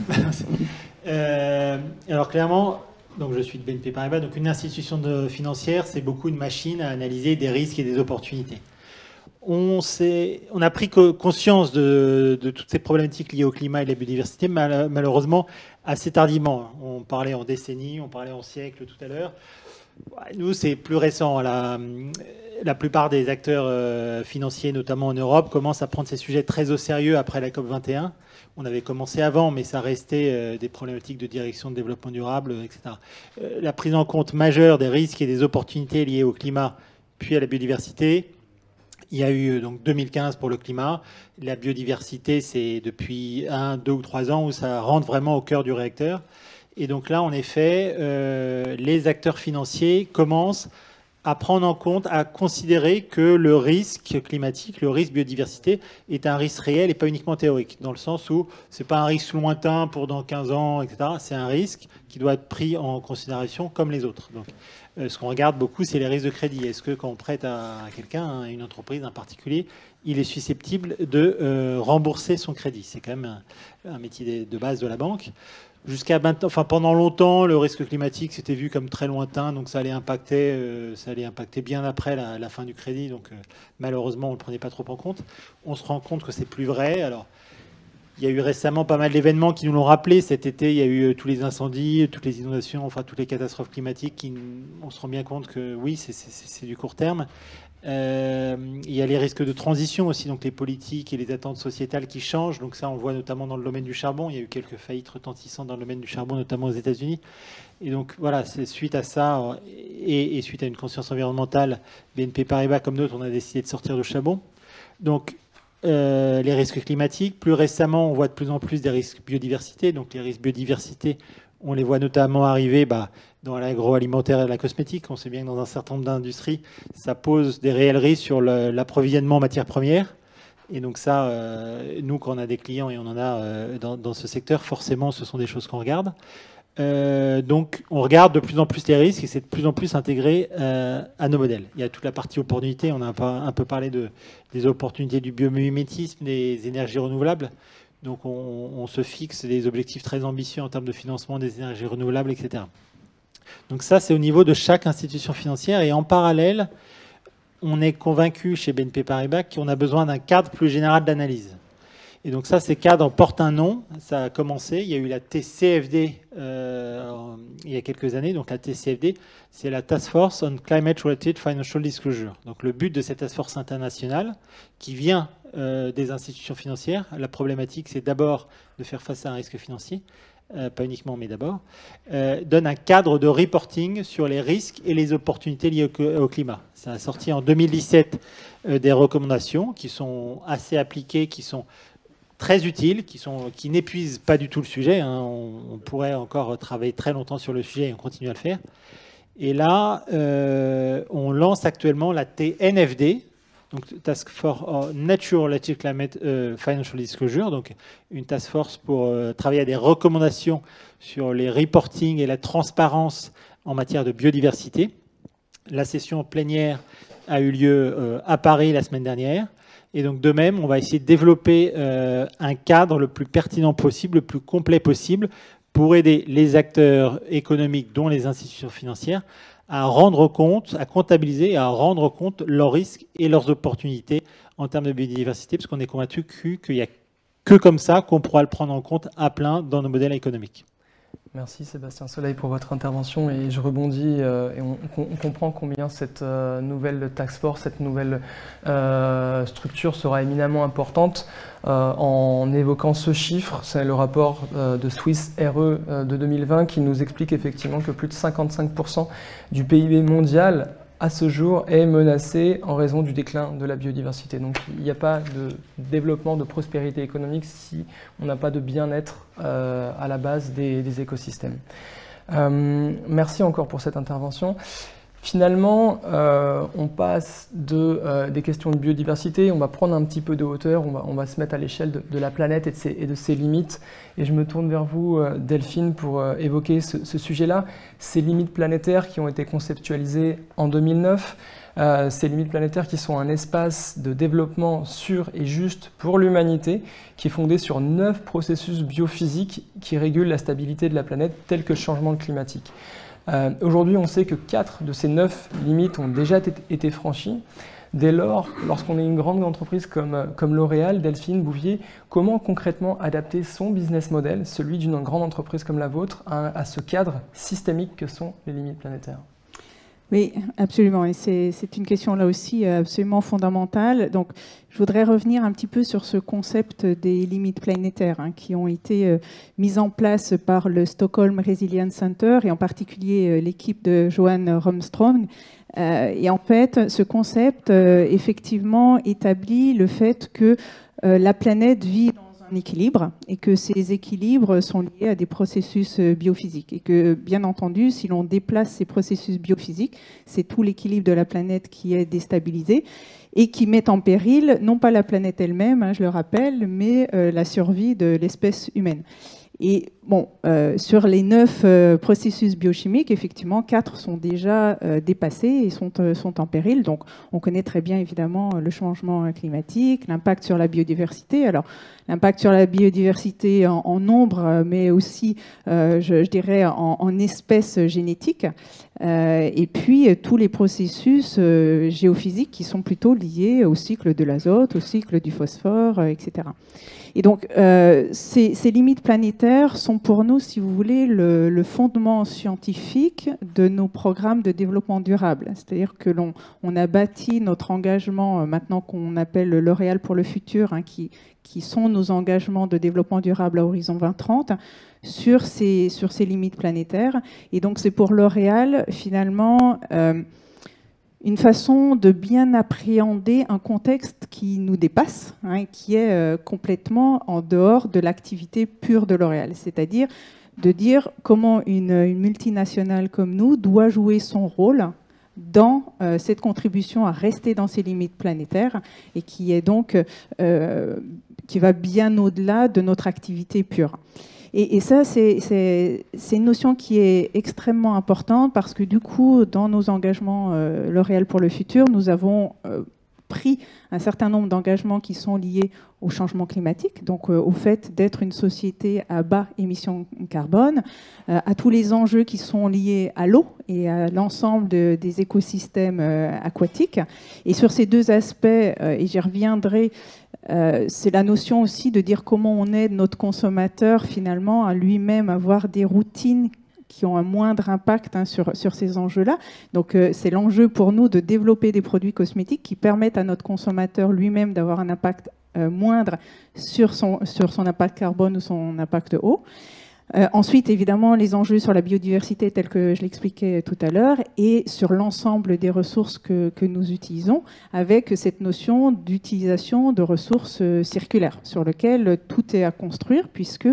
Alors clairement, donc je suis de BNP Paribas, donc une institution financière, c'est beaucoup une machine à analyser des risques et des opportunités. On a pris conscience de toutes ces problématiques liées au climat et à la biodiversité, malheureusement assez tardivement. On parlait en décennies, on parlait en siècles tout à l'heure. Nous, c'est plus récent. La plupart des acteurs financiers, notamment en Europe, commencent à prendre ces sujets très au sérieux après la COP21. On avait commencé avant, mais ça restait des problématiques de direction de développement durable, etc. La prise en compte majeure des risques et des opportunités liées au climat, puis à la biodiversité. Il y a eu donc 2015 pour le climat. La biodiversité, c'est depuis 1, 2 ou 3 ans où ça rentre vraiment au cœur du réacteur. Et donc là, en effet, les acteurs financiers commencent à prendre en compte, à considérer que le risque climatique, le risque biodiversité est un risque réel et pas uniquement théorique, dans le sens où ce n'est pas un risque lointain pour dans 15 ans, etc. C'est un risque qui doit être pris en considération comme les autres. Donc, ce qu'on regarde beaucoup, c'est les risques de crédit. Est-ce que quand on prête à quelqu'un, à une entreprise, un particulier, il est susceptible de rembourser son crédit? C'est quand même un métier de base de la banque. Jusqu'à maintenant, pendant longtemps, le risque climatique s'était vu comme très lointain, donc ça allait impacter bien après la fin du crédit. Donc malheureusement, on ne le prenait pas trop en compte. On se rend compte que c'est plus vrai. Alors, il y a eu récemment pas mal d'événements qui nous l'ont rappelé. Cet été, il y a eu tous les incendies, toutes les inondations, enfin toutes les catastrophes climatiques. On se rend bien compte que oui, c'est du court terme. Il y a les risques de transition aussi, donc les politiques et les attentes sociétales qui changent. Donc ça, on le voit notamment dans le domaine du charbon. Il y a eu quelques faillites retentissantes dans le domaine du charbon, notamment aux États-Unis. Et donc voilà, c'est suite à ça et suite à une conscience environnementale, BNP Paribas comme d'autres, on a décidé de sortir du charbon. Donc les risques climatiques. Plus récemment, on voit de plus en plus des risques biodiversité. Donc les risques biodiversité, on les voit notamment arriver dans l'agroalimentaire et la cosmétique. On sait bien que dans un certain nombre d'industries, ça pose des réels risques sur l'approvisionnement en matières premières. Et donc ça, nous, quand on a des clients et on en a dans ce secteur, forcément, ce sont des choses qu'on regarde. Donc, on regarde de plus en plus les risques et c'est de plus en plus intégré à nos modèles. Il y a toute la partie opportunité. On a un peu parlé des opportunités du biomimétisme, des énergies renouvelables. Donc, on se fixe des objectifs très ambitieux en termes de financement des énergies renouvelables, etc. Donc, ça, c'est au niveau de chaque institution financière. Et en parallèle, on est convaincu chez BNP Paribas qu'on a besoin d'un cadre plus général d'analyse. Et donc ça, ces cadres portent un nom. Ça a commencé. Il y a eu la TCFD il y a quelques années. Donc la TCFD, c'est la Task Force on Climate-Related Financial Disclosure. Donc le but de cette Task Force internationale, qui vient des institutions financières, la problématique, c'est d'abord de faire face à un risque financier, pas uniquement, mais d'abord, donne un cadre de reporting sur les risques et les opportunités liées au climat. Ça a sorti en 2017 des recommandations qui sont assez appliquées, qui sont très utiles, qui n'épuisent pas du tout le sujet. Hein. On pourrait encore travailler très longtemps sur le sujet et on continue à le faire. Et là, on lance actuellement la TNFD, donc Task Force Nature Related Climate Financial Disclosure, donc une task force pour travailler à des recommandations sur les reporting et la transparence en matière de biodiversité. La session plénière a eu lieu à Paris la semaine dernière. Et donc de même, on va essayer de développer un cadre le plus pertinent possible, le plus complet possible, pour aider les acteurs économiques, dont les institutions financières, à rendre compte, à comptabiliser et à rendre compte leurs risques et leurs opportunités en termes de biodiversité, parce qu'on est convaincu qu'il n'y a que comme ça qu'on pourra le prendre en compte à plein dans nos modèles économiques. Merci Sébastien Soleil pour votre intervention et je rebondis et on comprend combien cette nouvelle task force, cette nouvelle structure sera éminemment importante en évoquant ce chiffre. C'est le rapport de Swiss RE de 2020 qui nous explique effectivement que plus de 55% du PIB mondial à ce jour est menacé en raison du déclin de la biodiversité. Donc il n'y a pas de développement de prospérité économique si on n'a pas de bien-être à la base des écosystèmes. Merci encore pour cette intervention. Finalement, on passe des questions de biodiversité, on va prendre un petit peu de hauteur, on va se mettre à l'échelle de la planète et de ses limites. Et je me tourne vers vous, Delphine, pour évoquer ce sujet-là. Ces limites planétaires qui ont été conceptualisées en 2009, ces limites planétaires qui sont un espace de développement sûr et juste pour l'humanité, qui est fondé sur 9 processus biophysiques qui régulent la stabilité de la planète, tels que le changement climatique. Aujourd'hui, on sait que 4 de ces 9 limites ont déjà été franchies. Dès lors, lorsqu'on est une grande entreprise comme L'Oréal, Delphine Bouvier, comment concrètement adapter son business model, celui d'une grande entreprise comme la vôtre, à ce cadre systémique que sont les limites planétaires ? Oui, absolument. Et c'est une question là aussi absolument fondamentale. Donc, je voudrais revenir un petit peu sur ce concept des limites planétaires qui ont été mises en place par le Stockholm Resilience Center et en particulier l'équipe de Johan Romström. Et en fait, ce concept, effectivement, établit le fait que la planète vit dans un équilibre et que ces équilibres sont liés à des processus biophysiques et que, bien entendu, si l'on déplace ces processus biophysiques, c'est tout l'équilibre de la planète qui est déstabilisé et qui met en péril, non pas la planète elle-même, je le rappelle, mais la survie de l'espèce humaine. Et bon, sur les 9 processus biochimiques, effectivement, 4 sont déjà dépassés et sont en péril. Donc, on connaît très bien, évidemment, le changement climatique, l'impact sur la biodiversité. Alors, l'impact sur la biodiversité en nombre, mais aussi, je dirais, en espèces génétiques. Et puis, tous les processus géophysiques qui sont plutôt liés au cycle de l'azote, au cycle du phosphore, etc. Et donc, ces limites planétaires sont pour nous, si vous voulez, le fondement scientifique de nos programmes de développement durable. C'est-à-dire que on a bâti notre engagement, maintenant qu'on appelle L'Oréal pour le futur, qui sont nos engagements de développement durable à horizon 2030, sur ces limites planétaires. Et donc, c'est pour L'Oréal, finalement, une façon de bien appréhender un contexte qui nous dépasse, qui est complètement en dehors de l'activité pure de L'Oréal. C'est-à-dire de dire comment une multinationale comme nous doit jouer son rôle dans cette contribution à rester dans ces limites planétaires et qui est donc qui va bien au-delà de notre activité pure. Et ça, c'est une notion qui est extrêmement importante parce que du coup, dans nos engagements L'Oréal pour le futur, nous avons pris un certain nombre d'engagements qui sont liés au changement climatique, donc au fait d'être une société à bas émissions carbone, à tous les enjeux qui sont liés à l'eau et à l'ensemble des écosystèmes aquatiques. Et sur ces deux aspects, et j'y reviendrai, c'est la notion aussi de dire comment on aide notre consommateur finalement à lui-même avoir des routines qui ont un moindre impact sur ces enjeux-là. Donc c'est l'enjeu pour nous de développer des produits cosmétiques qui permettent à notre consommateur lui-même d'avoir un impact moindre sur son impact carbone ou son impact eau. Ensuite, évidemment, les enjeux sur la biodiversité, tels que je l'expliquais tout à l'heure, et sur l'ensemble des ressources que nous utilisons, avec cette notion d'utilisation de ressources circulaires, sur lequel tout est à construire, puisque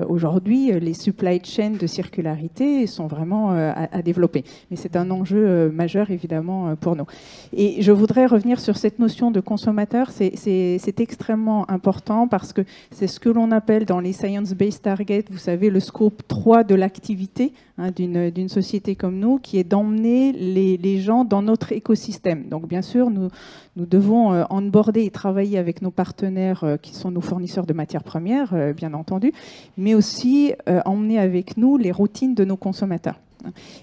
aujourd'hui, les supply chains de circularité sont vraiment à développer. Mais c'est un enjeu majeur, évidemment, pour nous. Et je voudrais revenir sur cette notion de consommateur. C'est extrêmement important parce que c'est ce que l'on appelle dans les Science-Based Targets, vous savez, le scope 3 de l'activité d'une société comme nous, qui est d'emmener les gens dans notre écosystème. Donc bien sûr, nous devons onboarder et travailler avec nos partenaires qui sont nos fournisseurs de matières premières, bien entendu, mais aussi emmener avec nous les routines de nos consommateurs.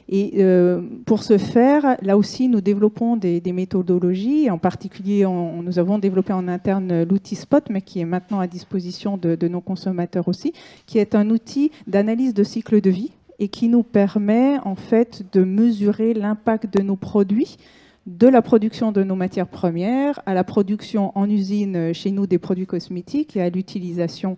Et pour ce faire, là aussi, nous développons des méthodologies. En particulier, nous avons développé en interne l'outil Spot, mais qui est maintenant à disposition de nos consommateurs aussi, qui est un outil d'analyse de cycle de vie et qui nous permet en fait de mesurer l'impact de nos produits, de la production de nos matières premières à la production en usine chez nous des produits cosmétiques et à l'utilisation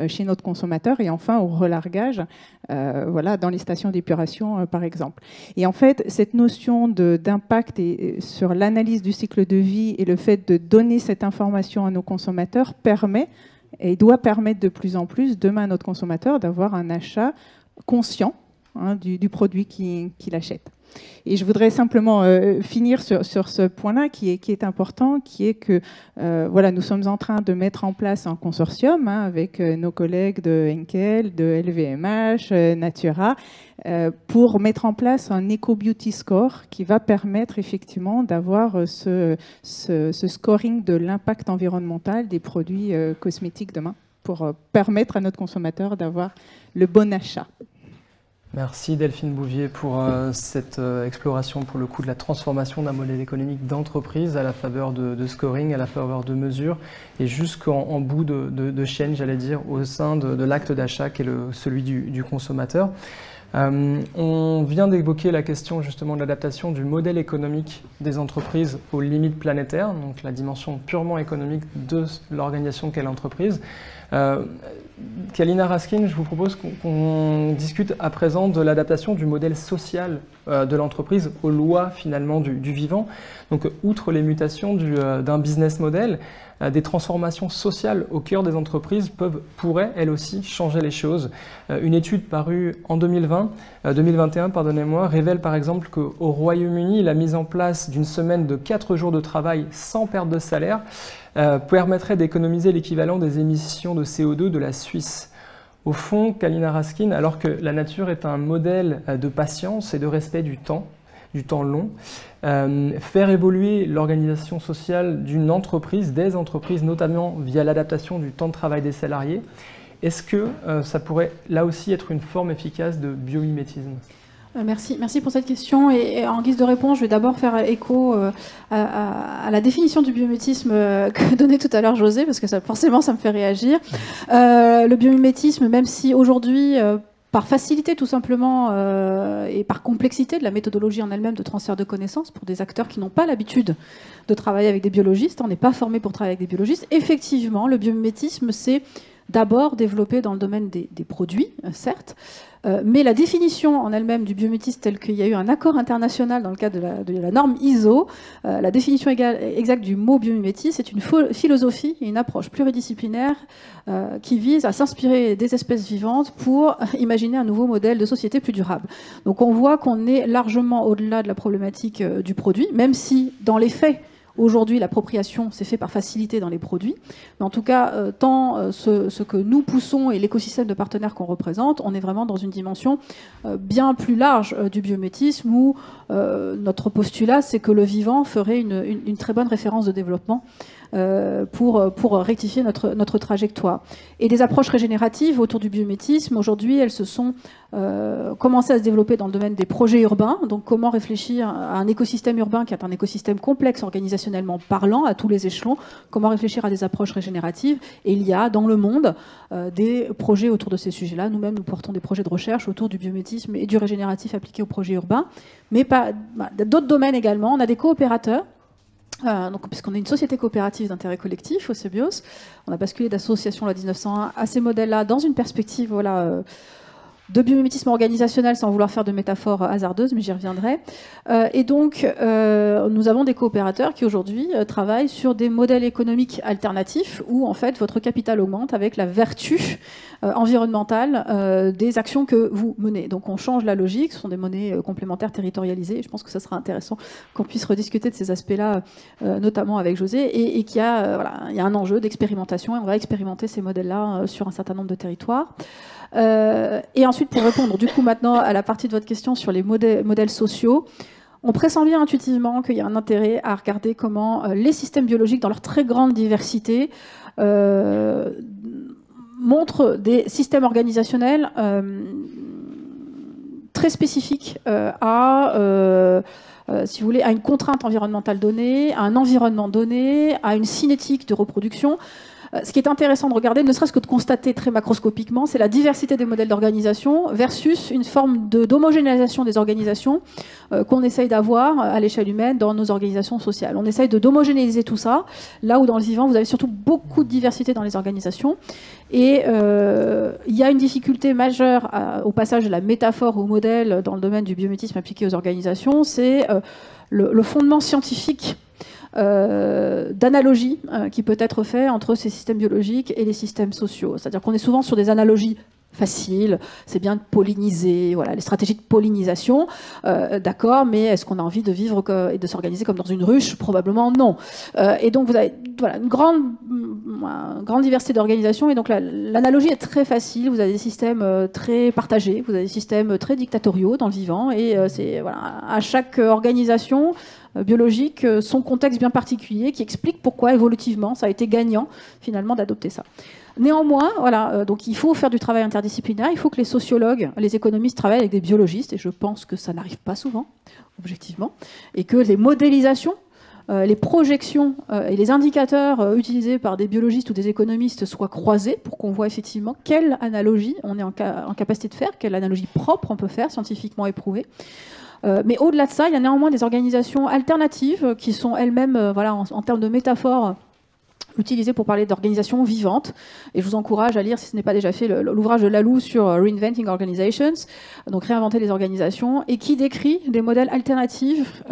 chez notre consommateur et enfin au relargage voilà, dans les stations d'épuration par exemple. Et en fait, cette notion d'impact sur l'analyse du cycle de vie et le fait de donner cette information à nos consommateurs permet et doit permettre de plus en plus demain à notre consommateur d'avoir un achat conscient du produit qu'il achète. Et je voudrais simplement finir sur ce point-là qui est important, qui est que voilà, nous sommes en train de mettre en place un consortium avec nos collègues de Henkel, de LVMH, Natura, pour mettre en place un Eco-Beauty Score qui va permettre effectivement d'avoir ce scoring de l'impact environnemental des produits cosmétiques demain, pour permettre à notre consommateur d'avoir le bon achat. Merci Delphine Bouvier pour cette exploration pour le coup de la transformation d'un modèle économique d'entreprise à la faveur de scoring, à la faveur de mesures et jusqu'en bout de chaîne, j'allais dire, au sein de l'acte d'achat qui est celui du consommateur. On vient d'évoquer la question justement de l'adaptation du modèle économique des entreprises aux limites planétaires, donc la dimension purement économique de l'organisation qu'est l'entreprise. Kalina Raskin, je vous propose qu'on discute à présent de l'adaptation du modèle social de l'entreprise aux lois finalement du vivant. Donc outre les mutations d'un business model, des transformations sociales au cœur des entreprises pourraient elles aussi changer les choses. Une étude parue en 2021 révèle par exemple qu'au Royaume-Uni, la mise en place d'une semaine de 4 jours de travail sans perte de salaire permettrait d'économiser l'équivalent des émissions de CO2 de la Suisse. Au fond, Kalina Raskin, alors que la nature est un modèle de patience et de respect du temps long, faire évoluer l'organisation sociale d'une entreprise, des entreprises, notamment via l'adaptation du temps de travail des salariés, est-ce que ça pourrait là aussi être une forme efficace de biomimétisme ? Merci pour cette question. Et en guise de réponse, je vais d'abord faire écho à la définition du biomimétisme que donnait tout à l'heure José, parce que forcément, ça me fait réagir. Le biomimétisme, même si aujourd'hui, par facilité tout simplement et par complexité de la méthodologie en elle-même de transfert de connaissances pour des acteurs qui n'ont pas l'habitude de travailler avec des biologistes, on n'est pas formé pour travailler avec des biologistes, effectivement, le biomimétisme, c'est d'abord développé dans le domaine des produits, certes, mais la définition en elle-même du biomimétisme tel qu'il y a eu un accord international dans le cadre de la norme ISO, la définition exacte du mot biomimétisme, c'est une philosophie et une approche pluridisciplinaire qui vise à s'inspirer des espèces vivantes pour imaginer un nouveau modèle de société plus durable. Donc on voit qu'on est largement au-delà de la problématique du produit, même si dans les faits, Aujourd'hui, l'appropriation s'est fait par facilité dans les produits. Mais en tout cas, tant ce que nous poussons et l'écosystème de partenaires qu'on représente, on est vraiment dans une dimension bien plus large du biomimétisme où notre postulat, c'est que le vivant ferait une très bonne référence de développement pour rectifier notre trajectoire. Et des approches régénératives autour du biomimétisme, aujourd'hui, elles se sont commencées à se développer dans le domaine des projets urbains. Donc, comment réfléchir à un écosystème urbain qui est un écosystème complexe organisationnellement parlant à tous les échelons, comment réfléchir à des approches régénératives. Et il y a dans le monde des projets autour de ces sujets-là. Nous-mêmes, nous portons des projets de recherche autour du biomimétisme et du régénératif appliqué aux projets urbains. Mais d'autres domaines également. On a des coopérateurs. Puisqu'on est une société coopérative d'intérêt collectif, Ocebios, on a basculé d'association loi 1901 à ces modèles-là dans une perspective de biomimétisme organisationnel, sans vouloir faire de métaphores hasardeuses, mais j'y reviendrai. Et donc, nous avons des coopérateurs qui aujourd'hui travaillent sur des modèles économiques alternatifs où en fait votre capital augmente avec la vertu environnementale des actions que vous menez. Donc on change la logique, ce sont des monnaies complémentaires territorialisées. Je pense que ça sera intéressant qu'on puisse rediscuter de ces aspects-là, notamment avec José, et qu'il y a, il y a un enjeu d'expérimentation et on va expérimenter ces modèles-là sur un certain nombre de territoires. Et ensuite, pour répondre du coup maintenant à la partie de votre question sur les modèles sociaux, on pressent bien intuitivement qu'il y a un intérêt à regarder comment les systèmes biologiques, dans leur très grande diversité, montrent des systèmes organisationnels très spécifiques si vous voulez, à une contrainte environnementale donnée, à un environnement donné, à une cinétique de reproduction. Ce qui est intéressant de regarder, ne serait-ce que de constater très macroscopiquement, c'est la diversité des modèles d'organisation versus une forme d'homogénéisation des organisations qu'on essaye d'avoir à l'échelle humaine dans nos organisations sociales. On essaye d'homogénéiser tout ça, là où dans le vivant, vous avez surtout beaucoup de diversité dans les organisations. Et il y a une difficulté majeure au passage de la métaphore au modèle dans le domaine du biomimétisme appliqué aux organisations, c'est le fondement scientifique d'analogie qui peut être fait entre ces systèmes biologiques et les systèmes sociaux. C'est-à-dire qu'on est souvent sur des analogies faciles, c'est bien de polliniser, voilà, les stratégies de pollinisation, d'accord, mais est-ce qu'on a envie de vivre et de s'organiser comme dans une ruche? Probablement non. Et donc vous avez une grande diversité d'organisations, et donc l'analogie est très facile, vous avez des systèmes très partagés, vous avez des systèmes très dictatoriaux dans le vivant, et c'est à chaque organisation biologique son contexte bien particulier qui explique pourquoi évolutivement ça a été gagnant finalement d'adopter ça. Néanmoins, donc il faut faire du travail interdisciplinaire, il faut que les sociologues, les économistes travaillent avec des biologistes, et je pense que ça n'arrive pas souvent, objectivement, et que les modélisations, les projections et les indicateurs utilisés par des biologistes ou des économistes soient croisés pour qu'on voit effectivement quelle analogie on est en capacité de faire, quelle analogie propre on peut faire, scientifiquement éprouvée. Mais au-delà de ça, il y a néanmoins des organisations alternatives qui sont elles-mêmes, en termes de métaphore, utilisées pour parler d'organisations vivantes. Et je vous encourage à lire, si ce n'est pas déjà fait, l'ouvrage de Laloux sur Reinventing Organizations, donc réinventer les organisations, et qui décrit des modèles alternatifs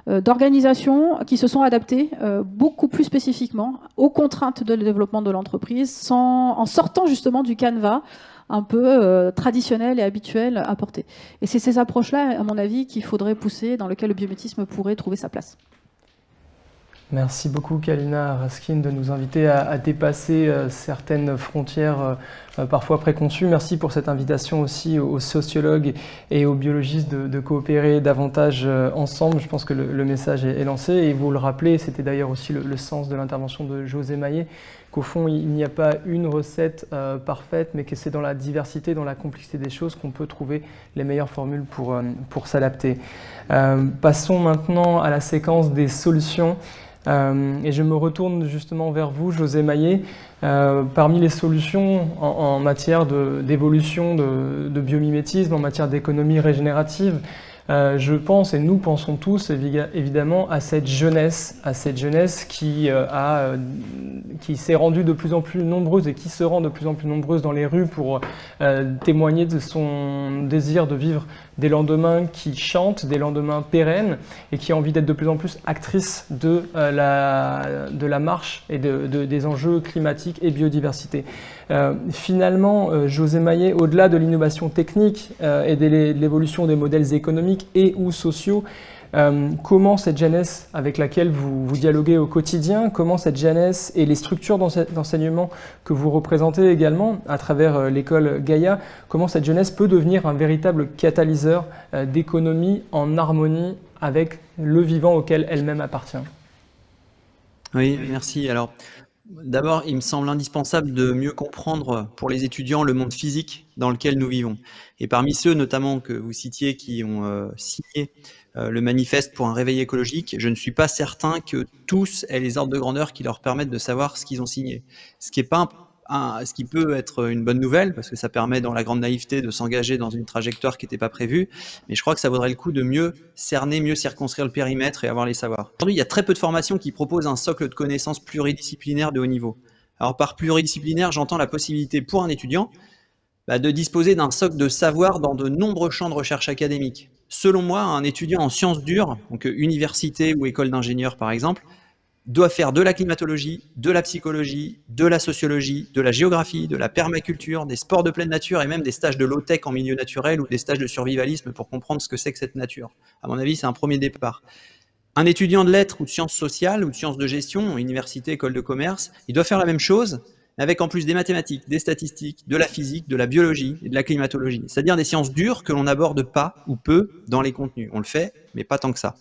d'organisations qui se sont adaptées beaucoup plus spécifiquement aux contraintes de développement de l'entreprise, en sortant justement du canevas un peu traditionnel et habituel à porter. Et c'est ces approches-là, à mon avis, qu'il faudrait pousser, dans lesquelles le biomimétisme pourrait trouver sa place. Merci beaucoup Kalina Raskin de nous inviter à dépasser certaines frontières parfois préconçues. Merci pour cette invitation aussi aux sociologues et aux biologistes de coopérer davantage ensemble. Je pense que le message est lancé, et vous le rappelez, c'était d'ailleurs aussi le sens de l'intervention de José Maillet, qu'au fond il n'y a pas une recette parfaite, mais que c'est dans la diversité, dans la complexité des choses qu'on peut trouver les meilleures formules pour s'adapter. Passons maintenant à la séquence des solutions. Et je me retourne justement vers vous, José Maillet. Parmi les solutions en matière d'évolution de biomimétisme, en matière d'économie régénérative, je pense, et nous pensons tous évidemment, à cette jeunesse qui s'est rendue de plus en plus nombreuse et qui se rend de plus en plus nombreuse dans les rues pour témoigner de son désir de vivre des lendemains qui chantent, des lendemains pérennes, et qui a envie d'être de plus en plus actrice de la marche et des enjeux climatiques et biodiversité. Finalement, José Maillet, au-delà de l'innovation technique et de l'évolution des modèles économiques et ou sociaux, comment cette jeunesse avec laquelle vous dialoguez au quotidien, comment cette jeunesse et les structures d'enseignement que vous représentez également à travers l'école Gaïa, comment cette jeunesse peut devenir un véritable catalyseur d'économie en harmonie avec le vivant auquel elle-même appartient. Oui, merci. Alors, d'abord, il me semble indispensable de mieux comprendre pour les étudiants le monde physique dans lequel nous vivons. Et parmi ceux notamment que vous citiez qui ont signé le manifeste pour un réveil écologique, je ne suis pas certain que tous aient les ordres de grandeur qui leur permettent de savoir ce qu'ils ont signé. Ce qui peut être une bonne nouvelle, parce que ça permet dans la grande naïveté de s'engager dans une trajectoire qui n'était pas prévue, mais je crois que ça vaudrait le coup de mieux cerner, mieux circonscrire le périmètre et avoir les savoirs. Aujourd'hui, il y a très peu de formations qui proposent un socle de connaissances pluridisciplinaires de haut niveau. Alors par pluridisciplinaire, j'entends la possibilité pour un étudiant de disposer d'un socle de savoir dans de nombreux champs de recherche académique. Selon moi, un étudiant en sciences dures, donc université ou école d'ingénieur par exemple, doit faire de la climatologie, de la psychologie, de la sociologie, de la géographie, de la permaculture, des sports de pleine nature et même des stages de low-tech en milieu naturel ou des stages de survivalisme pour comprendre ce que c'est que cette nature. À mon avis, c'est un premier départ. Un étudiant de lettres ou de sciences sociales ou de sciences de gestion, université, école de commerce, il doit faire la même chose, avec en plus des mathématiques, des statistiques, de la physique, de la biologie et de la climatologie. C'est-à-dire des sciences dures que l'on n'aborde pas ou peu dans les contenus. On le fait, mais pas tant que ça.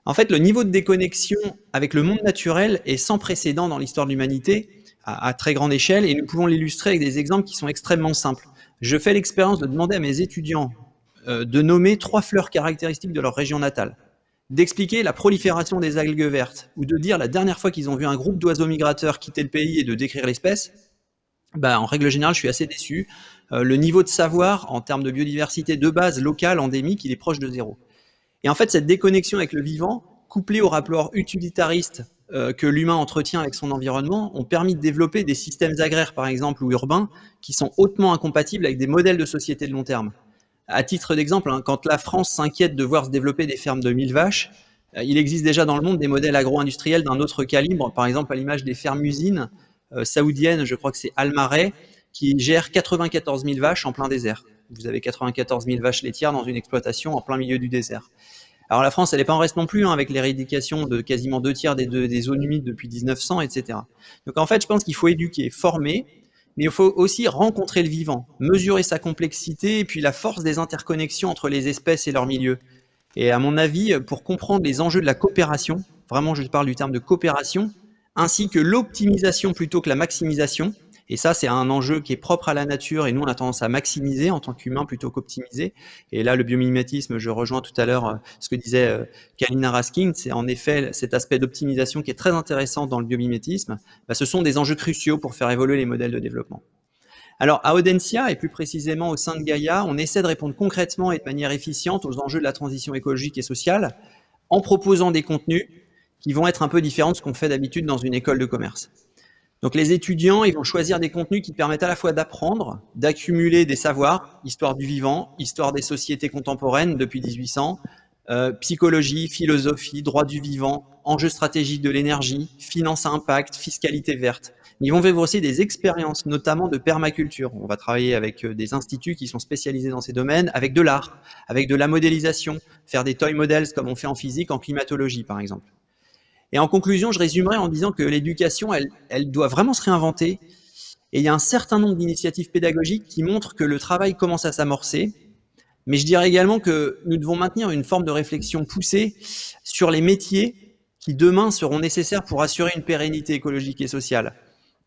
En fait, le niveau de déconnexion avec le monde naturel est sans précédent dans l'histoire de l'humanité, à très grande échelle, et nous pouvons l'illustrer avec des exemples qui sont extrêmement simples. Je fais l'expérience de demander à mes étudiants de nommer 3 fleurs caractéristiques de leur région natale, d'expliquer la prolifération des algues vertes, ou de dire la dernière fois qu'ils ont vu un groupe d'oiseaux migrateurs quitter le pays et de décrire l'espèce. En règle générale, je suis assez déçu. Le niveau de savoir en termes de biodiversité de base locale, endémique, il est proche de 0. Et en fait, cette déconnexion avec le vivant, couplée au rapport utilitariste que l'humain entretient avec son environnement, ont permis de développer des systèmes agraires, par exemple, ou urbains, qui sont hautement incompatibles avec des modèles de société de long terme. À titre d'exemple, quand la France s'inquiète de voir se développer des fermes de 1000 vaches, il existe déjà dans le monde des modèles agro-industriels d'un autre calibre, par exemple à l'image des fermes-usines saoudiennes, je crois que c'est Al-Marais, qui gèrent 94 000 vaches en plein désert. Vous avez 94 000 vaches laitières dans une exploitation en plein milieu du désert. Alors la France, elle n'est pas en reste non plus, avec l'éradication de quasiment 2/3 des zones humides depuis 1900, etc. Donc en fait, je pense qu'il faut éduquer, former, mais il faut aussi rencontrer le vivant, mesurer sa complexité et puis la force des interconnexions entre les espèces et leur milieu. Et à mon avis, pour comprendre les enjeux de la coopération, vraiment je parle du terme de coopération, ainsi que l'optimisation plutôt que la maximisation, et ça c'est un enjeu qui est propre à la nature et nous on a tendance à maximiser en tant qu'humain plutôt qu'optimiser. Et là le biomimétisme, je rejoins tout à l'heure ce que disait Kalina Raskin, c'est en effet cet aspect d'optimisation qui est très intéressant dans le biomimétisme. Ce sont des enjeux cruciaux pour faire évoluer les modèles de développement. Alors à Audencia et plus précisément au sein de Gaïa, on essaie de répondre concrètement et de manière efficiente aux enjeux de la transition écologique et sociale en proposant des contenus qui vont être un peu différents de ce qu'on fait d'habitude dans une école de commerce. Donc les étudiants, ils vont choisir des contenus qui permettent à la fois d'apprendre, d'accumuler des savoirs, histoire du vivant, histoire des sociétés contemporaines depuis 1800, psychologie, philosophie, droit du vivant, enjeux stratégiques de l'énergie, finance à impact, fiscalité verte. Ils vont vivre aussi des expériences, notamment de permaculture. On va travailler avec des instituts qui sont spécialisés dans ces domaines, avec de l'art, avec de la modélisation, faire des toy models comme on fait en physique, en climatologie par exemple. Et en conclusion, je résumerai en disant que l'éducation, elle doit vraiment se réinventer. Et il y a un certain nombre d'initiatives pédagogiques qui montrent que le travail commence à s'amorcer. Mais je dirais également que nous devons maintenir une forme de réflexion poussée sur les métiers qui demain seront nécessaires pour assurer une pérennité écologique et sociale.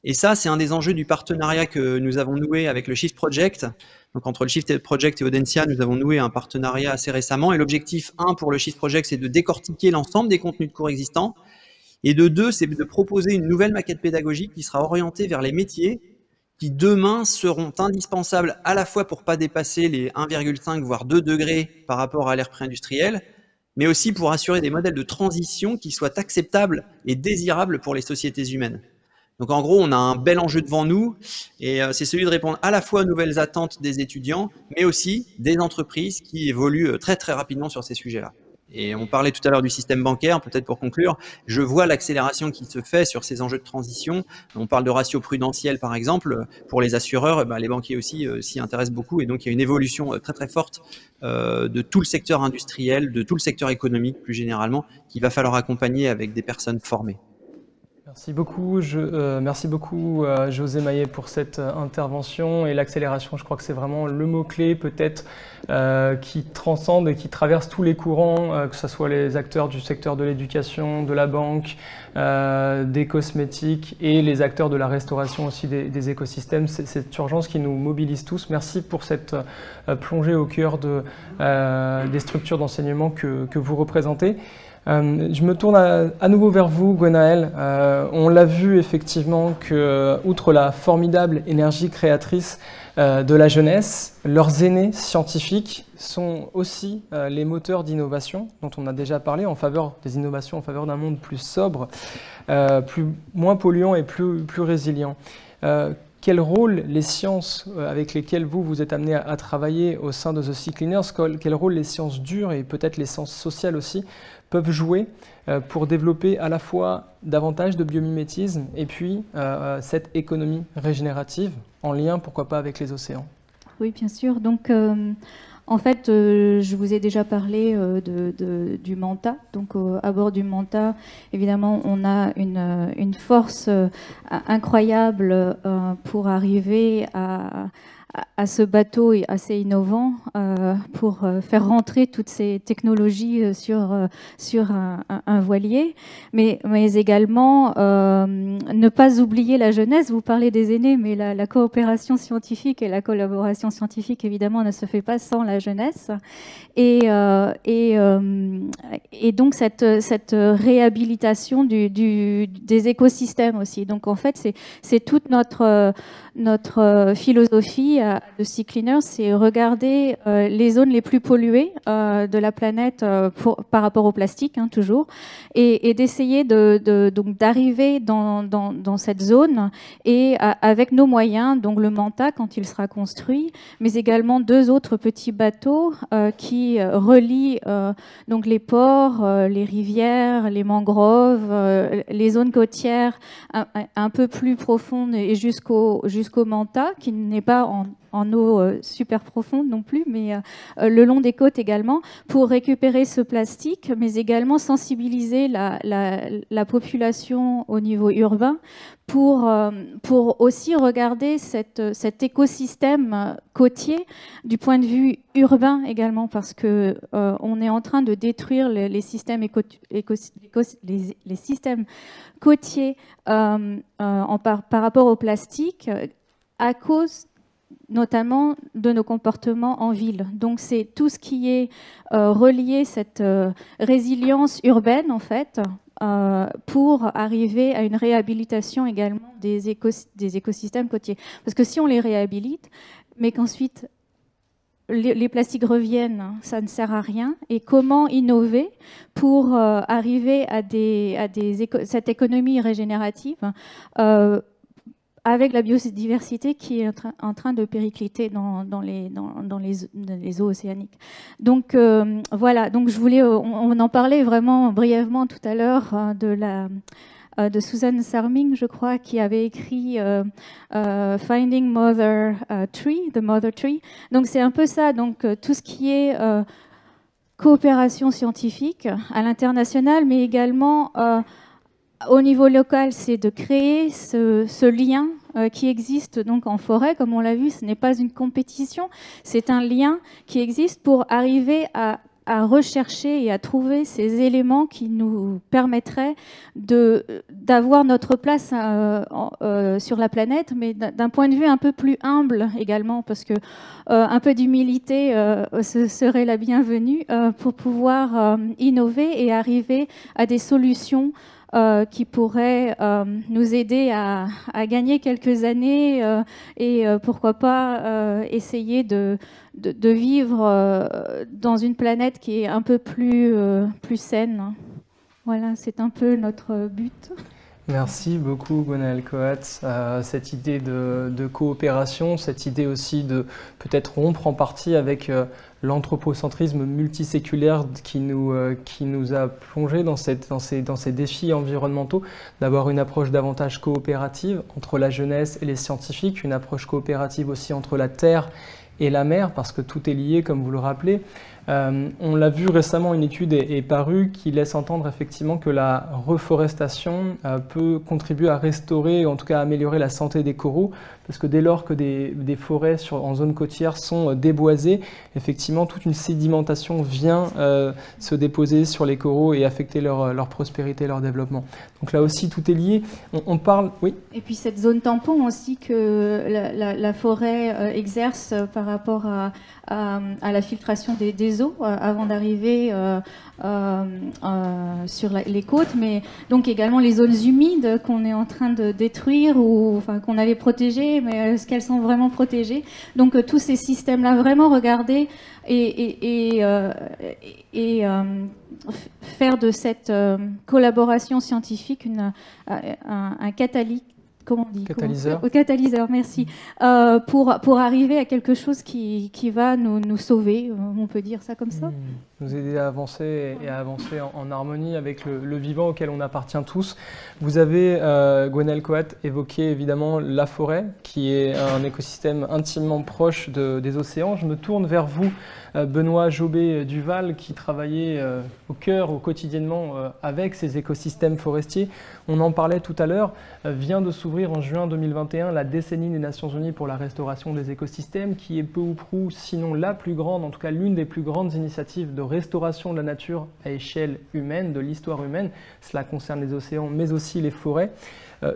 Et ça, c'est un des enjeux du partenariat que nous avons noué avec le Shift Project. Donc entre le Shift Project et Audencia, nous avons noué un partenariat assez récemment. Et l'objectif 1 pour le Shift Project, c'est de décortiquer l'ensemble des contenus de cours existants. Et de 2, c'est de proposer une nouvelle maquette pédagogique qui sera orientée vers les métiers qui demain seront indispensables à la fois pour ne pas dépasser les 1,5 voire 2 degrés par rapport à l'ère pré-industrielle, mais aussi pour assurer des modèles de transition qui soient acceptables et désirables pour les sociétés humaines. Donc en gros, on a un bel enjeu devant nous et c'est celui de répondre à la fois aux nouvelles attentes des étudiants, mais aussi des entreprises qui évoluent très très rapidement sur ces sujets-là. Et on parlait tout à l'heure du système bancaire, peut-être pour conclure, je vois l'accélération qui se fait sur ces enjeux de transition. On parle de ratio prudentiel par exemple, pour les assureurs, les banquiers aussi s'y intéressent beaucoup, et donc il y a une évolution très très forte de tout le secteur industriel, de tout le secteur économique plus généralement, qu'il va falloir accompagner avec des personnes formées. Merci beaucoup, José Maillet pour cette intervention, et l'accélération, je crois que c'est vraiment le mot-clé peut-être qui transcende et qui traverse tous les courants, que ce soit les acteurs du secteur de l'éducation, de la banque, des cosmétiques et les acteurs de la restauration aussi des écosystèmes. C'est cette urgence qui nous mobilise tous. Merci pour cette plongée au cœur des structures d'enseignement que vous représentez. Je me tourne à nouveau vers vous, Gwenaëlle. On l'a vu effectivement que, outre la formidable énergie créatrice de la jeunesse, leurs aînés scientifiques sont aussi les moteurs d'innovation dont on a déjà parlé, en faveur des innovations, en faveur d'un monde plus sobre, moins polluant et plus résilient. Quel rôle les sciences avec lesquelles vous êtes amenés à travailler au sein de The Sea Cleaners, quel rôle les sciences dures et peut-être les sciences sociales aussi peuvent jouer pour développer à la fois davantage de biomimétisme et puis cette économie régénérative en lien, pourquoi pas, avec les océans? Oui, bien sûr. Donc, en fait, je vous ai déjà parlé du Manta. Donc, à bord du Manta, évidemment, on a une force incroyable pour arriver à ce bateau assez innovant pour faire rentrer toutes ces technologies sur un voilier, mais également ne pas oublier la jeunesse. Vous parlez des aînés, mais la coopération scientifique et la collaboration scientifique, évidemment, ne se fait pas sans la jeunesse. Et donc, cette réhabilitation des écosystèmes aussi. Donc, en fait, c'est toute notre philosophie de Sea Cleaners, c'est regarder les zones les plus polluées de la planète par rapport au plastique, toujours, et d'essayer donc d'arriver dans cette zone et avec nos moyens, donc le Manta quand il sera construit, mais également 2 autres petits bateaux qui relient donc les ports, les rivières, les mangroves, les zones côtières un peu plus profondes et jusqu'au Manta, qui n'est pas en eau super profonde non plus, mais le long des côtes également, pour récupérer ce plastique, mais également sensibiliser la population au niveau urbain pour aussi regarder cet écosystème côtier du point de vue urbain également, parce que on est en train de détruire les systèmes les systèmes côtiers par rapport au plastique à cause notamment de nos comportements en ville. Donc c'est tout ce qui est relié, cette résilience urbaine en fait, pour arriver à une réhabilitation également des écosystèmes côtiers. Parce que si on les réhabilite, mais qu'ensuite les plastiques reviennent, ça ne sert à rien. Et comment innover pour arriver à cette économie régénérative avec la biodiversité qui est en train de péricliter dans les eaux océaniques. Donc voilà, donc je voulais, on en parlait vraiment brièvement tout à l'heure de Susan Sarming, je crois, qui avait écrit Finding Mother Tree, The Mother Tree. Donc c'est un peu ça, donc tout ce qui est coopération scientifique à l'international, mais également au niveau local, c'est de créer ce lien qui existe donc en forêt, comme on l'a vu, ce n'est pas une compétition, c'est un lien qui existe pour arriver à rechercher et à trouver ces éléments qui nous permettraient d'avoir notre place sur la planète, mais d'un point de vue un peu plus humble également, parce que un peu d'humilité serait la bienvenue pour pouvoir innover et arriver à des solutions qui pourraient nous aider à gagner quelques années et pourquoi pas essayer de vivre dans une planète qui est un peu plus saine. Voilà, c'est un peu notre but. Merci beaucoup Gwenaëlle Coat. Cette idée de coopération, cette idée aussi de peut-être rompre en partie avec l'anthropocentrisme multiséculaire qui nous a plongé dans ces défis environnementaux, d'avoir une approche davantage coopérative entre la jeunesse et les scientifiques, une approche coopérative aussi entre la terre et la mer, parce que tout est lié, comme vous le rappelez. On l'a vu récemment, une étude est parue qui laisse entendre effectivement que la reforestation peut contribuer à restaurer, en tout cas à améliorer la santé des coraux, parce que dès lors que des forêts en zone côtière sont déboisées, effectivement toute une sédimentation vient se déposer sur les coraux et affecter leur prospérité, leur développement. Donc là aussi tout est lié. On parle, oui. Et puis cette zone tampon aussi que la forêt exerce par rapport à la filtration des eaux avant d'arriver sur les côtes, mais donc également les zones humides qu'on est en train de détruire ou enfin, qu'on allait protéger, mais est-ce qu'elles sont vraiment protégées? Donc tous ces systèmes-là, vraiment regarder et faire de cette collaboration scientifique un catalyseur. Comment on dit? Catalyseur. Catalyseur, merci. Pour arriver à quelque chose qui va nous sauver, on peut dire ça comme ça. Nous aider à avancer et à avancer en harmonie avec le vivant auquel on appartient tous. Vous avez, Gwenaëlle Coat, évoqué évidemment la forêt, qui est un écosystème intimement proche des océans. Je me tourne vers vous, Benoît Jobé-Duval, qui travaillait quotidiennement avec ces écosystèmes forestiers. On en parlait tout à l'heure, vient de s'ouvrir en juin 2021 la décennie des Nations Unies pour la restauration des écosystèmes, qui est peu ou prou, sinon la plus grande, en tout cas l'une des plus grandes initiatives de restauration de la nature à échelle humaine, de l'histoire humaine. Cela concerne les océans, mais aussi les forêts.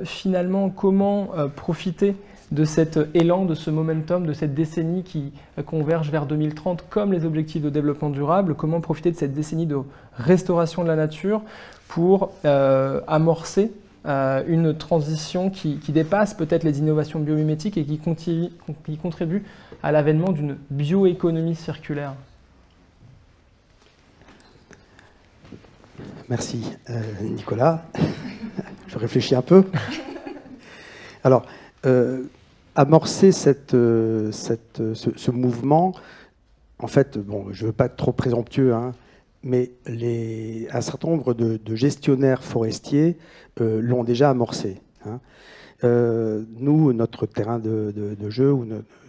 Finalement, comment profiter de cet élan, de ce momentum, de cette décennie qui converge vers 2030 comme les objectifs de développement durable? Comment profiter de cette décennie de restauration de la nature pour amorcer une transition qui dépasse peut-être les innovations biomimétiques et qui contribue à l'avènement d'une bioéconomie circulaire? Merci Nicolas. Je réfléchis un peu. Alors, amorcer ce mouvement, en fait, bon, je ne veux pas être trop présomptueux, hein, mais un certain nombre de gestionnaires forestiers l'ont déjà amorcé. Hein. Nous, notre terrain de jeu,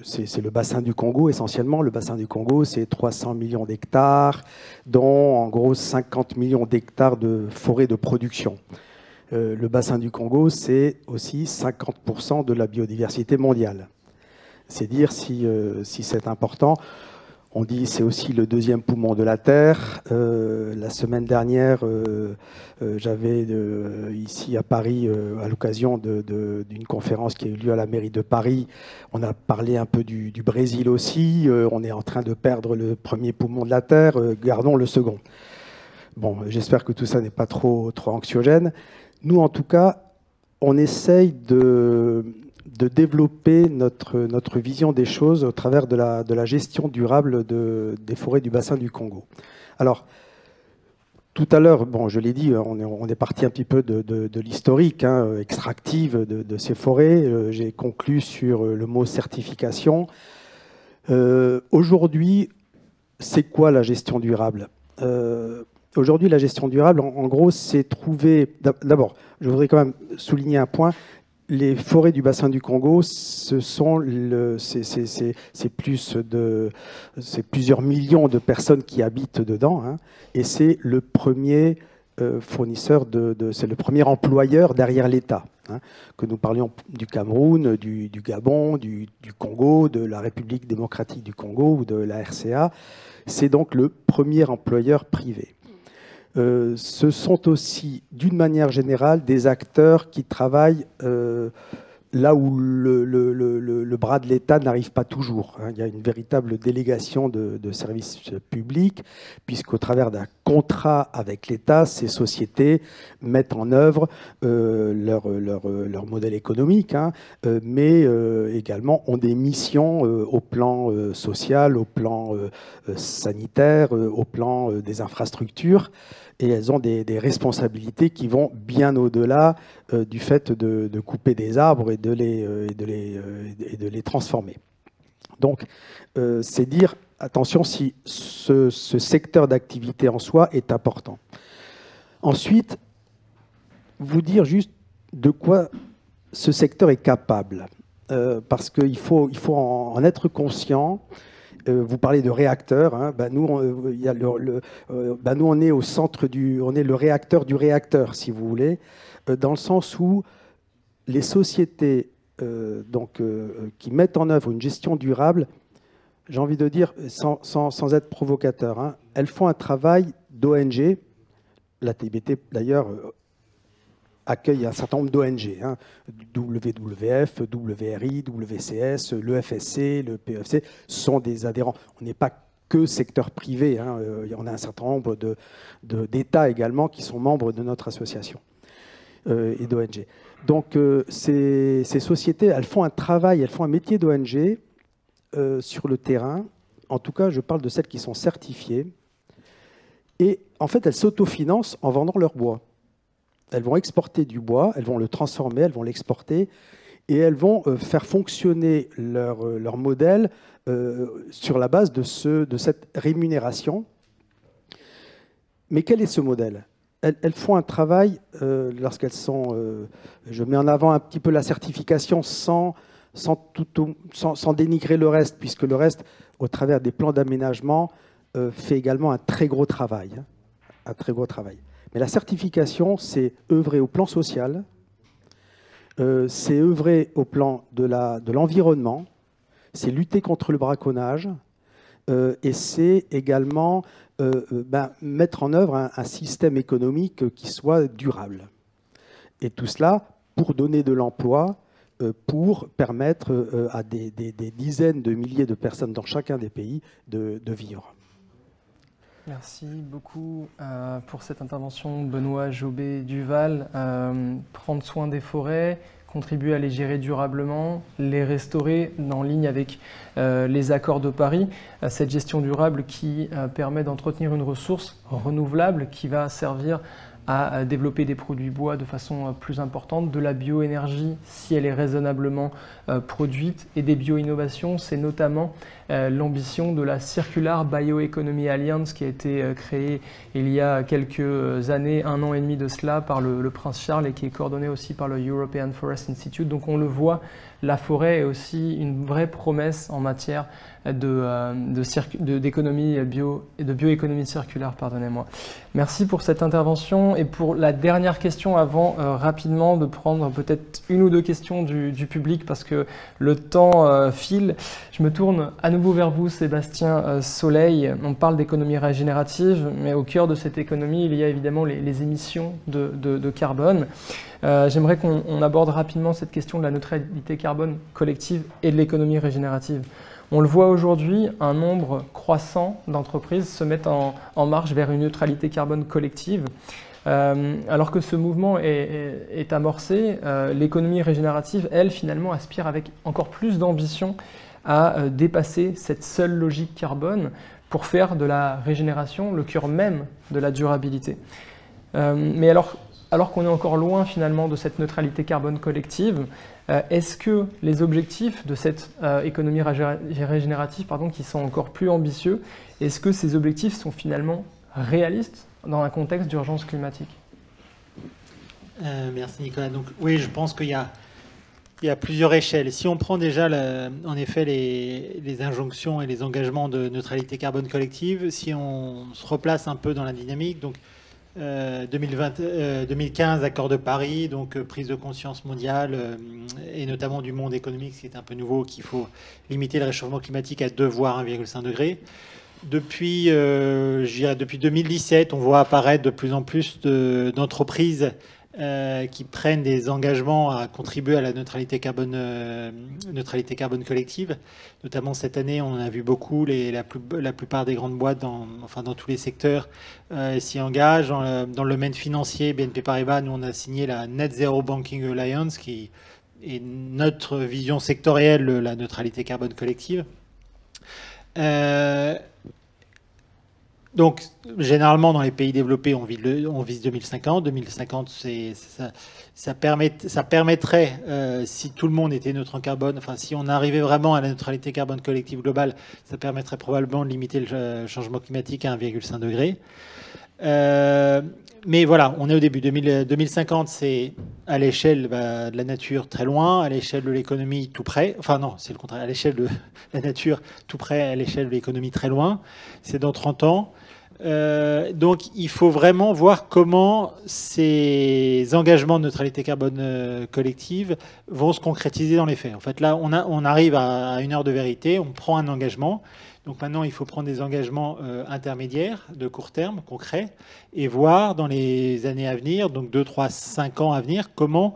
c'est le bassin du Congo essentiellement. Le bassin du Congo, c'est 300 millions d'hectares, dont en gros 50 millions d'hectares de forêts de production. Le bassin du Congo, c'est aussi 50% de la biodiversité mondiale. C'est dire si c'est important. On dit que c'est aussi le deuxième poumon de la Terre. La semaine dernière, j'avais ici à Paris, à l'occasion d'une conférence qui a eu lieu à la mairie de Paris, on a parlé un peu du Brésil aussi. On est en train de perdre le premier poumon de la Terre, gardons le second. Bon, j'espère que tout ça n'est pas trop anxiogène. Nous, en tout cas, on essaye de développer notre vision des choses au travers de la gestion durable des forêts du bassin du Congo. Alors, tout à l'heure, bon, je l'ai dit, on est parti un petit peu de l'historique extractive de ces forêts. J'ai conclu sur le mot certification. Aujourd'hui, c'est quoi la gestion durable ? Aujourd'hui, la gestion durable, en gros, c'est trouver... D'abord, je voudrais quand même souligner un point. Les forêts du bassin du Congo, c'est plusieurs millions de personnes qui habitent dedans, hein, et c'est le premier fournisseur, c'est le premier employeur derrière l'État. Hein, que nous parlions du Cameroun, du Gabon, du Congo, de la République démocratique du Congo ou de la RCA, c'est donc le premier employeur privé. Ce sont aussi, d'une manière générale, des acteurs qui travaillent là où le bras de l'État n'arrive pas toujours. Hein. Il y a une véritable délégation de services publics, puisqu'au travers d'un contrat avec l'État, ces sociétés mettent en œuvre leur modèle économique, hein, mais également ont des missions au plan social, au plan sanitaire, au plan des infrastructures, et elles ont des responsabilités qui vont bien au-delà du fait de couper des arbres et de les transformer. Donc, c'est dire, attention, si ce secteur d'activité en soi est important. Ensuite, vous dire juste de quoi ce secteur est capable, parce qu'il faut en être conscient. Vous parlez de réacteurs, hein, nous on est au centre on est le réacteur du réacteur, si vous voulez, dans le sens où les sociétés qui mettent en œuvre une gestion durable, j'ai envie de dire, sans être provocateur, hein, elles font un travail d'ONG. La TIBT, d'ailleurs, accueille un certain nombre d'ONG, hein, WWF, WRI, WCS, le FSC, le PEFC, sont des adhérents. On n'est pas que secteur privé, hein, on a un certain nombre d'États également qui sont membres de notre association et d'ONG. Donc ces sociétés, elles font un travail, elles font un métier d'ONG sur le terrain. En tout cas, je parle de celles qui sont certifiées. Et en fait, elles s'autofinancent en vendant leur bois. Elles vont exporter du bois, elles vont le transformer, elles vont l'exporter, et elles vont faire fonctionner leur modèle sur la base de cette rémunération. Mais quel est ce modèle ? Elles font un travail, lorsqu'elles sont... je mets en avant un petit peu la certification sans dénigrer le reste, puisque le reste, au travers des plans d'aménagement, fait également un très gros travail. Hein, un très gros travail. Mais la certification, c'est œuvrer au plan social, c'est œuvrer au plan de l'environnement, c'est lutter contre le braconnage, et c'est également mettre en œuvre un système économique qui soit durable. Et tout cela pour donner de l'emploi, pour permettre à des dizaines de milliers de personnes dans chacun des pays de vivre. Merci beaucoup pour cette intervention, Benoît Jobé-Duval. Prendre soin des forêts, contribuer à les gérer durablement, les restaurer en ligne avec les accords de Paris. Cette gestion durable qui permet d'entretenir une ressource renouvelable qui va servir à développer des produits bois de façon plus importante, de la bioénergie si elle est raisonnablement produite, et des bio-innovations. C'est notamment l'ambition de la Circular Bioeconomy Alliance qui a été créée il y a quelques années, 1 an et demi de cela, par le prince Charles, et qui est coordonnée aussi par le European Forest Institute. Donc on le voit, la forêt est aussi une vraie promesse en matière d'économie de bioéconomie circulaire, pardonnez-moi. Merci pour cette intervention, et pour la dernière question, avant rapidement de prendre peut-être une ou deux questions du public parce que le temps file. Je me tourne à nouveau vers vous, Sébastien Soleil. On parle d'économie régénérative, mais au cœur de cette économie, il y a évidemment les émissions de carbone. J'aimerais qu'on aborde rapidement cette question de la neutralité carbone collective et de l'économie régénérative. On le voit aujourd'hui, un nombre croissant d'entreprises se mettent en marche vers une neutralité carbone collective. Alors que ce mouvement est amorcé, l'économie régénérative, elle, finalement, aspire avec encore plus d'ambition à dépasser cette seule logique carbone pour faire de la régénération le cœur même de la durabilité. Mais alors qu'on est encore loin finalement de cette neutralité carbone collective, est-ce que les objectifs de cette économie régénérative, qui sont encore plus ambitieux, est-ce que ces objectifs sont finalement réalistes dans un contexte d'urgence climatique? Merci Nicolas. Donc oui, je pense qu'il y a plusieurs échelles. Si on prend déjà en effet les injonctions et les engagements de neutralité carbone collective, si on se replace un peu dans la dynamique, donc 2015, accord de Paris, donc prise de conscience mondiale et notamment du monde économique, ce qui est un peu nouveau, qu'il faut limiter le réchauffement climatique à 2 voire 1,5 degré. Depuis 2017, on voit apparaître de plus en plus d'entreprises qui prennent des engagements à contribuer à la neutralité carbone collective. Notamment cette année, on a vu beaucoup, la plupart des grandes boîtes, dans tous les secteurs, s'y engagent. Dans le domaine financier, BNP Paribas, nous on a signé la Net Zero Banking Alliance, qui est notre vision sectorielle de la neutralité carbone collective. Donc, généralement, dans les pays développés, on vise 2050. 2050, ça permettrait, si tout le monde était neutre en carbone, enfin, si on arrivait vraiment à la neutralité carbone collective globale, ça permettrait probablement de limiter le changement climatique à 1,5 degré. Mais voilà, on est au début. 2050, c'est à l'échelle de la nature très loin, à l'échelle de l'économie tout près. Enfin non, c'est le contraire. À l'échelle de la nature tout près, à l'échelle de l'économie très loin. C'est dans 30 ans. Donc il faut vraiment voir comment ces engagements de neutralité carbone collective vont se concrétiser dans les faits. En fait, là, on arrive à une heure de vérité, on prend un engagement. Donc maintenant, il faut prendre des engagements intermédiaires, de court terme, concrets, et voir dans les années à venir, donc 2, 3, 5 ans à venir, comment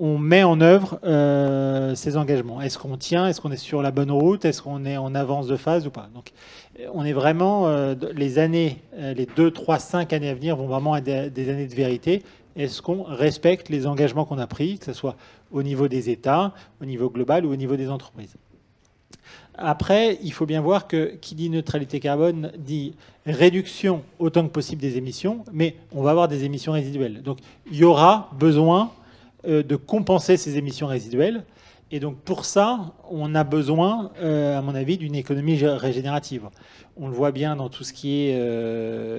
on met en œuvre ces engagements. Est-ce qu'on tient? Est-ce qu'on est sur la bonne route? Est-ce qu'on est en avance de phase ou pas? Donc, on est vraiment, les 2, 3, 5 années à venir vont vraiment être des années de vérité. Est-ce qu'on respecte les engagements qu'on a pris, que ce soit au niveau des États, au niveau global ou au niveau des entreprises? Après, il faut bien voir que qui dit neutralité carbone dit réduction autant que possible des émissions, mais on va avoir des émissions résiduelles. Donc, il y aura besoin de compenser ces émissions résiduelles. Et donc, pour ça, on a besoin, à mon avis, d'une économie régénérative. On le voit bien dans tout ce qui est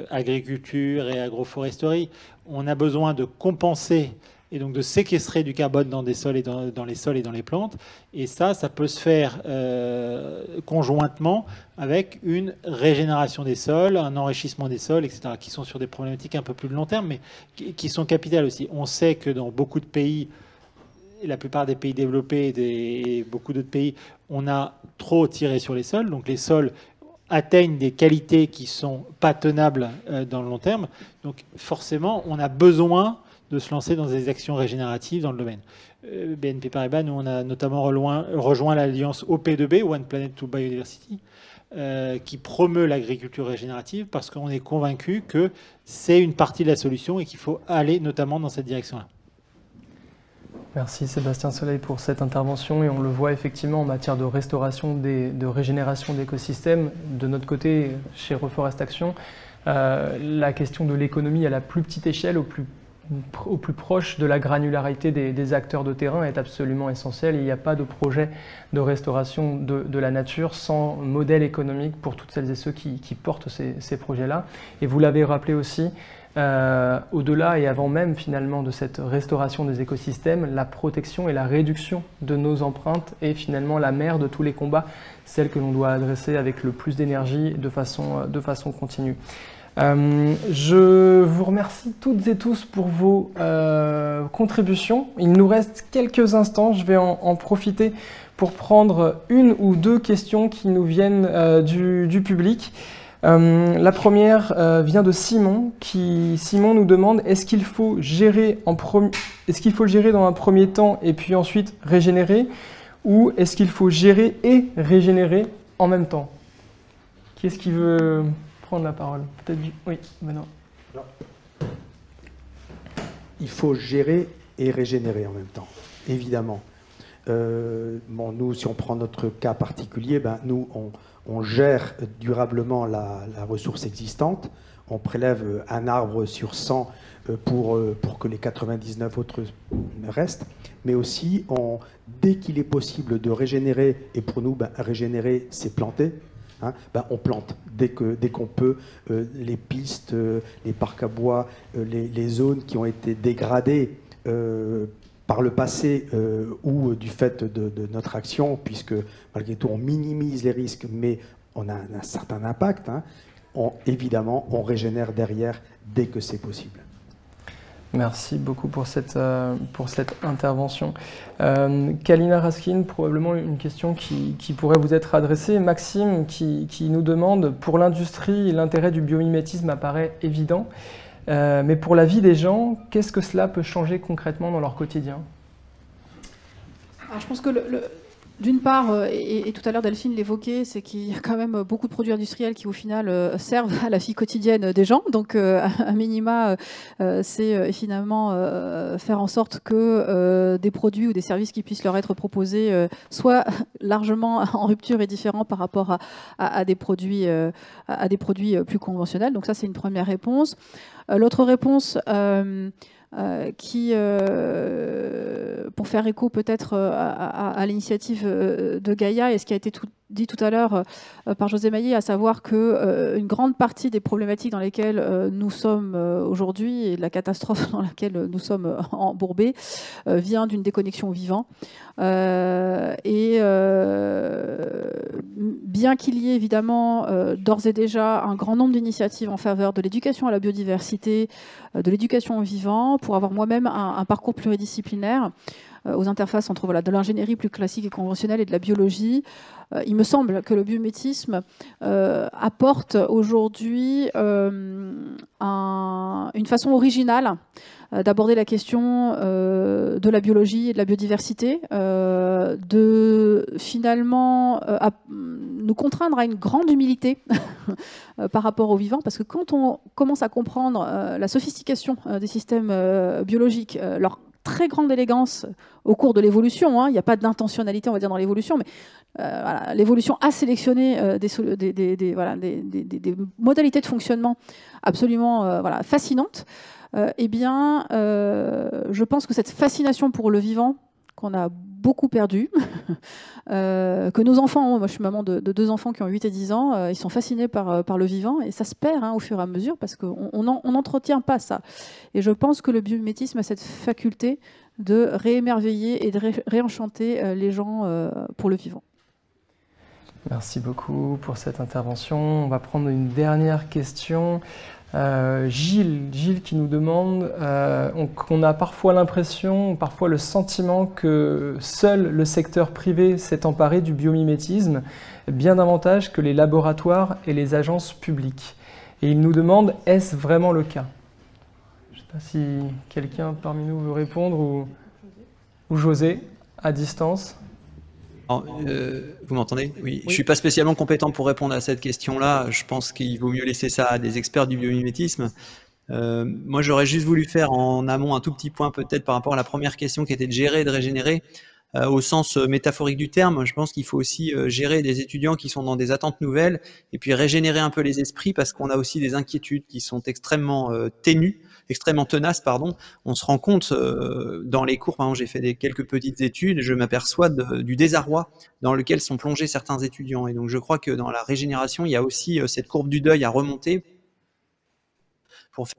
agriculture et agroforesterie. On a besoin de compenser et donc de séquestrer du carbone dans des sols et dans les sols et dans les plantes. Et ça peut se faire conjointement avec une régénération des sols, un enrichissement des sols, etc., qui sont sur des problématiques un peu plus de long terme, mais qui sont capitales aussi. On sait que dans beaucoup de pays, la plupart des pays développés et beaucoup d'autres pays, on a trop tiré sur les sols. Donc les sols atteignent des qualités qui ne sont pas tenables dans le long terme. Donc forcément, on a besoin de se lancer dans des actions régénératives dans le domaine. BNP Paribas, nous, on a notamment rejoint l'alliance OP2B, One Planet to Biodiversity, qui promeut l'agriculture régénérative parce qu'on est convaincu que c'est une partie de la solution et qu'il faut aller notamment dans cette direction-là. Merci Sébastien Soleil pour cette intervention et on le voit effectivement en matière de restauration, de régénération d'écosystèmes. De notre côté, chez Reforest Action, la question de l'économie à la plus petite échelle, au plus proche de la granularité des acteurs de terrain est absolument essentielle. Il n'y a pas de projet de restauration de la nature sans modèle économique pour toutes celles et ceux qui portent ces projets-là. Et vous l'avez rappelé aussi, au-delà et avant même finalement de cette restauration des écosystèmes, la protection et la réduction de nos empreintes est finalement la mère de tous les combats, celle que l'on doit adresser avec le plus d'énergie de façon continue. Je vous remercie toutes et tous pour vos contributions. Il nous reste quelques instants, je vais en profiter pour prendre une ou deux questions qui nous viennent du public. La première vient de Simon, Simon nous demande est-ce qu'il faut gérer dans un premier temps et puis ensuite régénérer, ou est-ce qu'il faut gérer et régénérer en même temps? Qui est-ce qui veut prendre la parole? Peut-être oui, Benoît. Il faut gérer et régénérer en même temps, évidemment. Bon, nous, si on prend notre cas particulier, nous, on gère durablement la ressource existante. On prélève un arbre sur 100 pour que les 99 autres restent. Mais aussi, dès qu'il est possible de régénérer, et pour nous, régénérer, c'est planter. On plante dès qu'on peut. Les pistes, les parcs à bois, les zones qui ont été dégradées par le passé ou du fait de notre action, puisque malgré tout on minimise les risques, mais on a un certain impact, évidemment on régénère derrière dès que c'est possible. Merci beaucoup pour cette intervention. Kalina Raskin, probablement une question qui pourrait vous être adressée. Maxime qui nous demande, pour l'industrie, l'intérêt du biomimétisme apparaît évident. Mais pour la vie des gens, qu'est-ce que cela peut changer concrètement dans leur quotidien? Alors, je pense que d'une part, et tout à l'heure Delphine l'évoquait, c'est qu'il y a quand même beaucoup de produits industriels qui au final servent à la vie quotidienne des gens. Donc à minima, c'est finalement faire en sorte que des produits ou des services qui puissent leur être proposés soient largement en rupture et différents par rapport à des produits plus conventionnels. Donc ça, c'est une première réponse. L'autre réponse, pour faire écho peut-être à l'initiative de Gaïa et ce qui a été dit tout à l'heure par José Maillet, à savoir qu'une grande partie des problématiques dans lesquelles nous sommes aujourd'hui et de la catastrophe dans laquelle nous sommes embourbés vient d'une déconnexion au vivant. Bien qu'il y ait évidemment d'ores et déjà un grand nombre d'initiatives en faveur de l'éducation à la biodiversité, de l'éducation au vivant, pour avoir moi-même un parcours pluridisciplinaire aux interfaces entre de l'ingénierie plus classique et conventionnelle et de la biologie, il me semble que le biomimétisme apporte aujourd'hui une façon originale d'aborder la question de la biologie et de la biodiversité, de finalement nous contraindre à une grande humilité par rapport au vivant, parce que quand on commence à comprendre la sophistication des systèmes biologiques, leur très grande élégance au cours de l'évolution, il n'y a pas d'intentionnalité, on va dire, dans l'évolution, mais l'évolution a sélectionné des modalités de fonctionnement absolument fascinantes. Je pense que cette fascination pour le vivant, qu'on a beaucoup perdu, que nos enfants, moi je suis maman de 2 enfants qui ont 8 et 10 ans, ils sont fascinés par le vivant, et ça se perd au fur et à mesure parce qu'on n'entretient pas ça. Et je pense que le biomimétisme a cette faculté de réémerveiller et de réenchanter les gens pour le vivant. Merci beaucoup pour cette intervention. On va prendre une dernière question. Gilles qui nous demande, on a parfois l'impression, parfois le sentiment que seul le secteur privé s'est emparé du biomimétisme, bien davantage que les laboratoires et les agences publiques. Et il nous demande, est-ce vraiment le cas? Je ne sais pas si quelqu'un parmi nous veut répondre, ou José, à distance. Alors, vous m'entendez? Oui. Je ne suis pas spécialement compétent pour répondre à cette question-là. Je pense qu'il vaut mieux laisser ça à des experts du biomimétisme. Moi, j'aurais juste voulu faire en amont un tout petit point peut-être par rapport à la première question qui était de gérer et de régénérer. Au sens métaphorique du terme, je pense qu'il faut aussi gérer des étudiants qui sont dans des attentes nouvelles et puis régénérer un peu les esprits parce qu'on a aussi des inquiétudes qui sont extrêmement ténues, extrêmement tenaces, pardon. On se rend compte dans les cours, par exemple, j'ai fait quelques petites études, je m'aperçois du désarroi dans lequel sont plongés certains étudiants. Et donc je crois que dans la régénération, il y a aussi cette courbe du deuil à remonter pour faire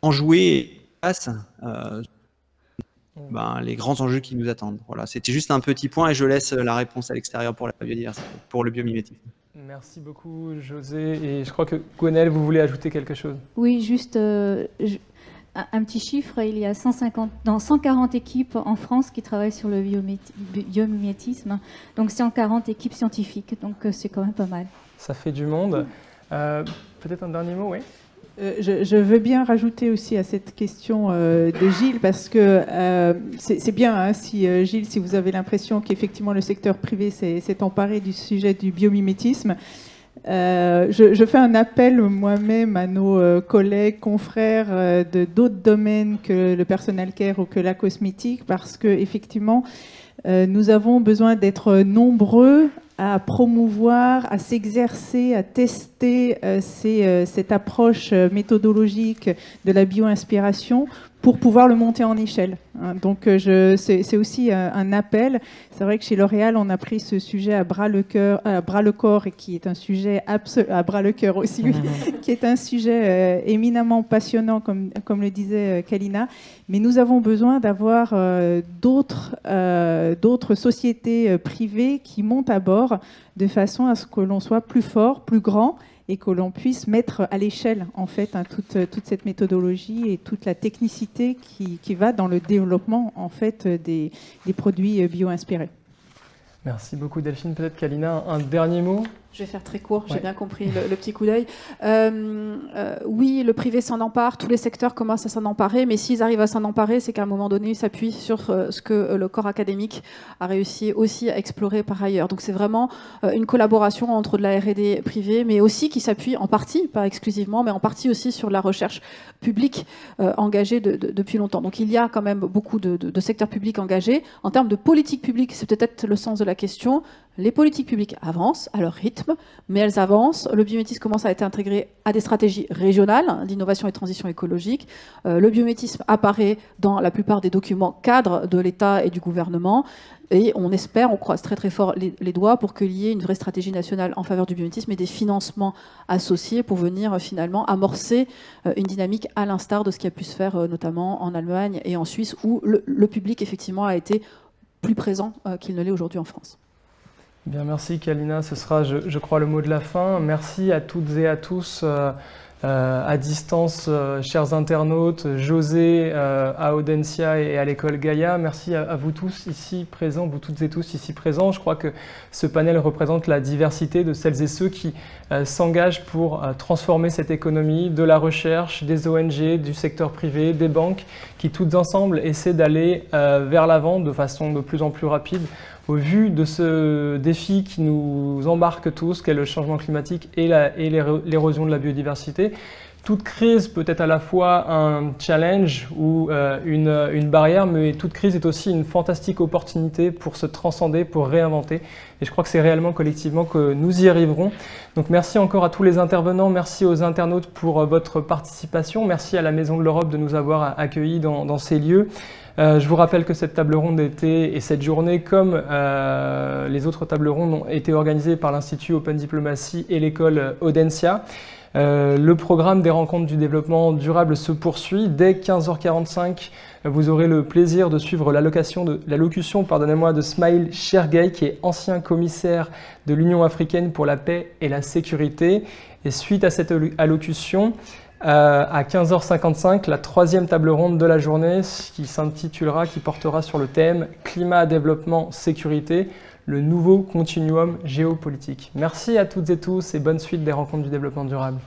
enjouer les grands enjeux qui nous attendent. Voilà, c'était juste un petit point et je laisse la réponse à l'extérieur pour la biodiversité, pour le biomimétisme. Merci beaucoup José, et je crois que Gwenaëlle, vous voulez ajouter quelque chose? Oui, juste un petit chiffre, il y a 140 équipes en France qui travaillent sur le biomimétisme, donc 140 équipes scientifiques, donc c'est quand même pas mal. Ça fait du monde. Peut-être un dernier mot, oui? Je veux bien rajouter aussi à cette question de Gilles, parce que c'est bien, si Gilles, si vous avez l'impression qu'effectivement le secteur privé s'est emparé du sujet du biomimétisme, je fais un appel moi-même à nos collègues, confrères de d'autres domaines que le personal care ou que la cosmétique, parce que effectivement, nous avons besoin d'être nombreux à promouvoir, à s'exercer, à tester cette approche méthodologique de la bio-inspiration pour pouvoir le monter en échelle. Donc c'est aussi un appel. C'est vrai que chez L'Oréal, on a pris ce sujet à bras le corps, et qui est un sujet à bras le cœur aussi, qui est un sujet éminemment passionnant, comme le disait Kalina. Mais nous avons besoin d'avoir d'autres sociétés privées qui montent à bord de façon à ce que l'on soit plus fort, plus grand, et que l'on puisse mettre à l'échelle en fait toute cette méthodologie et toute la technicité qui va dans le développement en fait des produits bio-inspirés. Merci beaucoup Delphine. Peut-être Kalina, un dernier mot Je vais faire très court, j'ai bien compris le petit coup d'œil. Oui, le privé s'en empare, tous les secteurs commencent à s'en emparer, mais s'ils arrivent à s'en emparer, c'est qu'à un moment donné, ils s'appuient sur ce que le corps académique a réussi aussi à explorer par ailleurs. Donc c'est vraiment une collaboration entre de la R&D privée, mais aussi qui s'appuie en partie, pas exclusivement, mais en partie aussi sur la recherche publique engagée depuis longtemps. Donc il y a quand même beaucoup de secteurs publics engagés. En termes de politique publique, c'est peut-être le sens de la question. Les politiques publiques avancent à leur rythme, mais elles avancent. Le biométisme commence à être intégré à des stratégies régionales d'innovation et de transition écologique. Le biométisme apparaît dans la plupart des documents cadres de l'État et du gouvernement. Et on espère, on croise très très fort les doigts pour qu'il y ait une vraie stratégie nationale en faveur du biométisme et des financements associés pour venir finalement amorcer une dynamique à l'instar de ce qui a pu se faire notamment en Allemagne et en Suisse, où le public effectivement a été plus présent qu'il ne l'est aujourd'hui en France. Bien, merci Kalina, ce sera je crois le mot de la fin. Merci à toutes et à tous à distance, chers internautes, José à Audencia et à l'école Gaïa. Merci à vous tous ici présents, vous toutes et tous ici présents. Je crois que ce panel représente la diversité de celles et ceux qui s'engagent pour transformer cette économie, de la recherche, des ONG, du secteur privé, des banques, qui toutes ensemble essaient d'aller vers l'avant de façon de plus en plus rapide au vu de ce défi qui nous embarque tous, qu'est le changement climatique et l'érosion de la biodiversité. Toute crise peut être à la fois un challenge ou une barrière, mais toute crise est aussi une fantastique opportunité pour se transcender, pour réinventer. Et je crois que c'est réellement collectivement que nous y arriverons. Donc merci encore à tous les intervenants, merci aux internautes pour votre participation, merci à la Maison de l'Europe de nous avoir accueillis dans ces lieux. Je vous rappelle que cette table ronde et cette journée, comme les autres tables rondes, ont été organisées par l'Institut Open Diplomacy et l'école Audencia. Le programme des rencontres du développement durable se poursuit. Dès 15h45, vous aurez le plaisir de suivre l'allocution de Smail Chergay, qui est ancien commissaire de l'Union africaine pour la paix et la sécurité. Et suite à cette allocution, à 15h55, la troisième table ronde de la journée qui portera sur le thème « Climat, développement, sécurité », le nouveau continuum géopolitique. Merci à toutes et tous et bonne suite des rencontres du développement durable.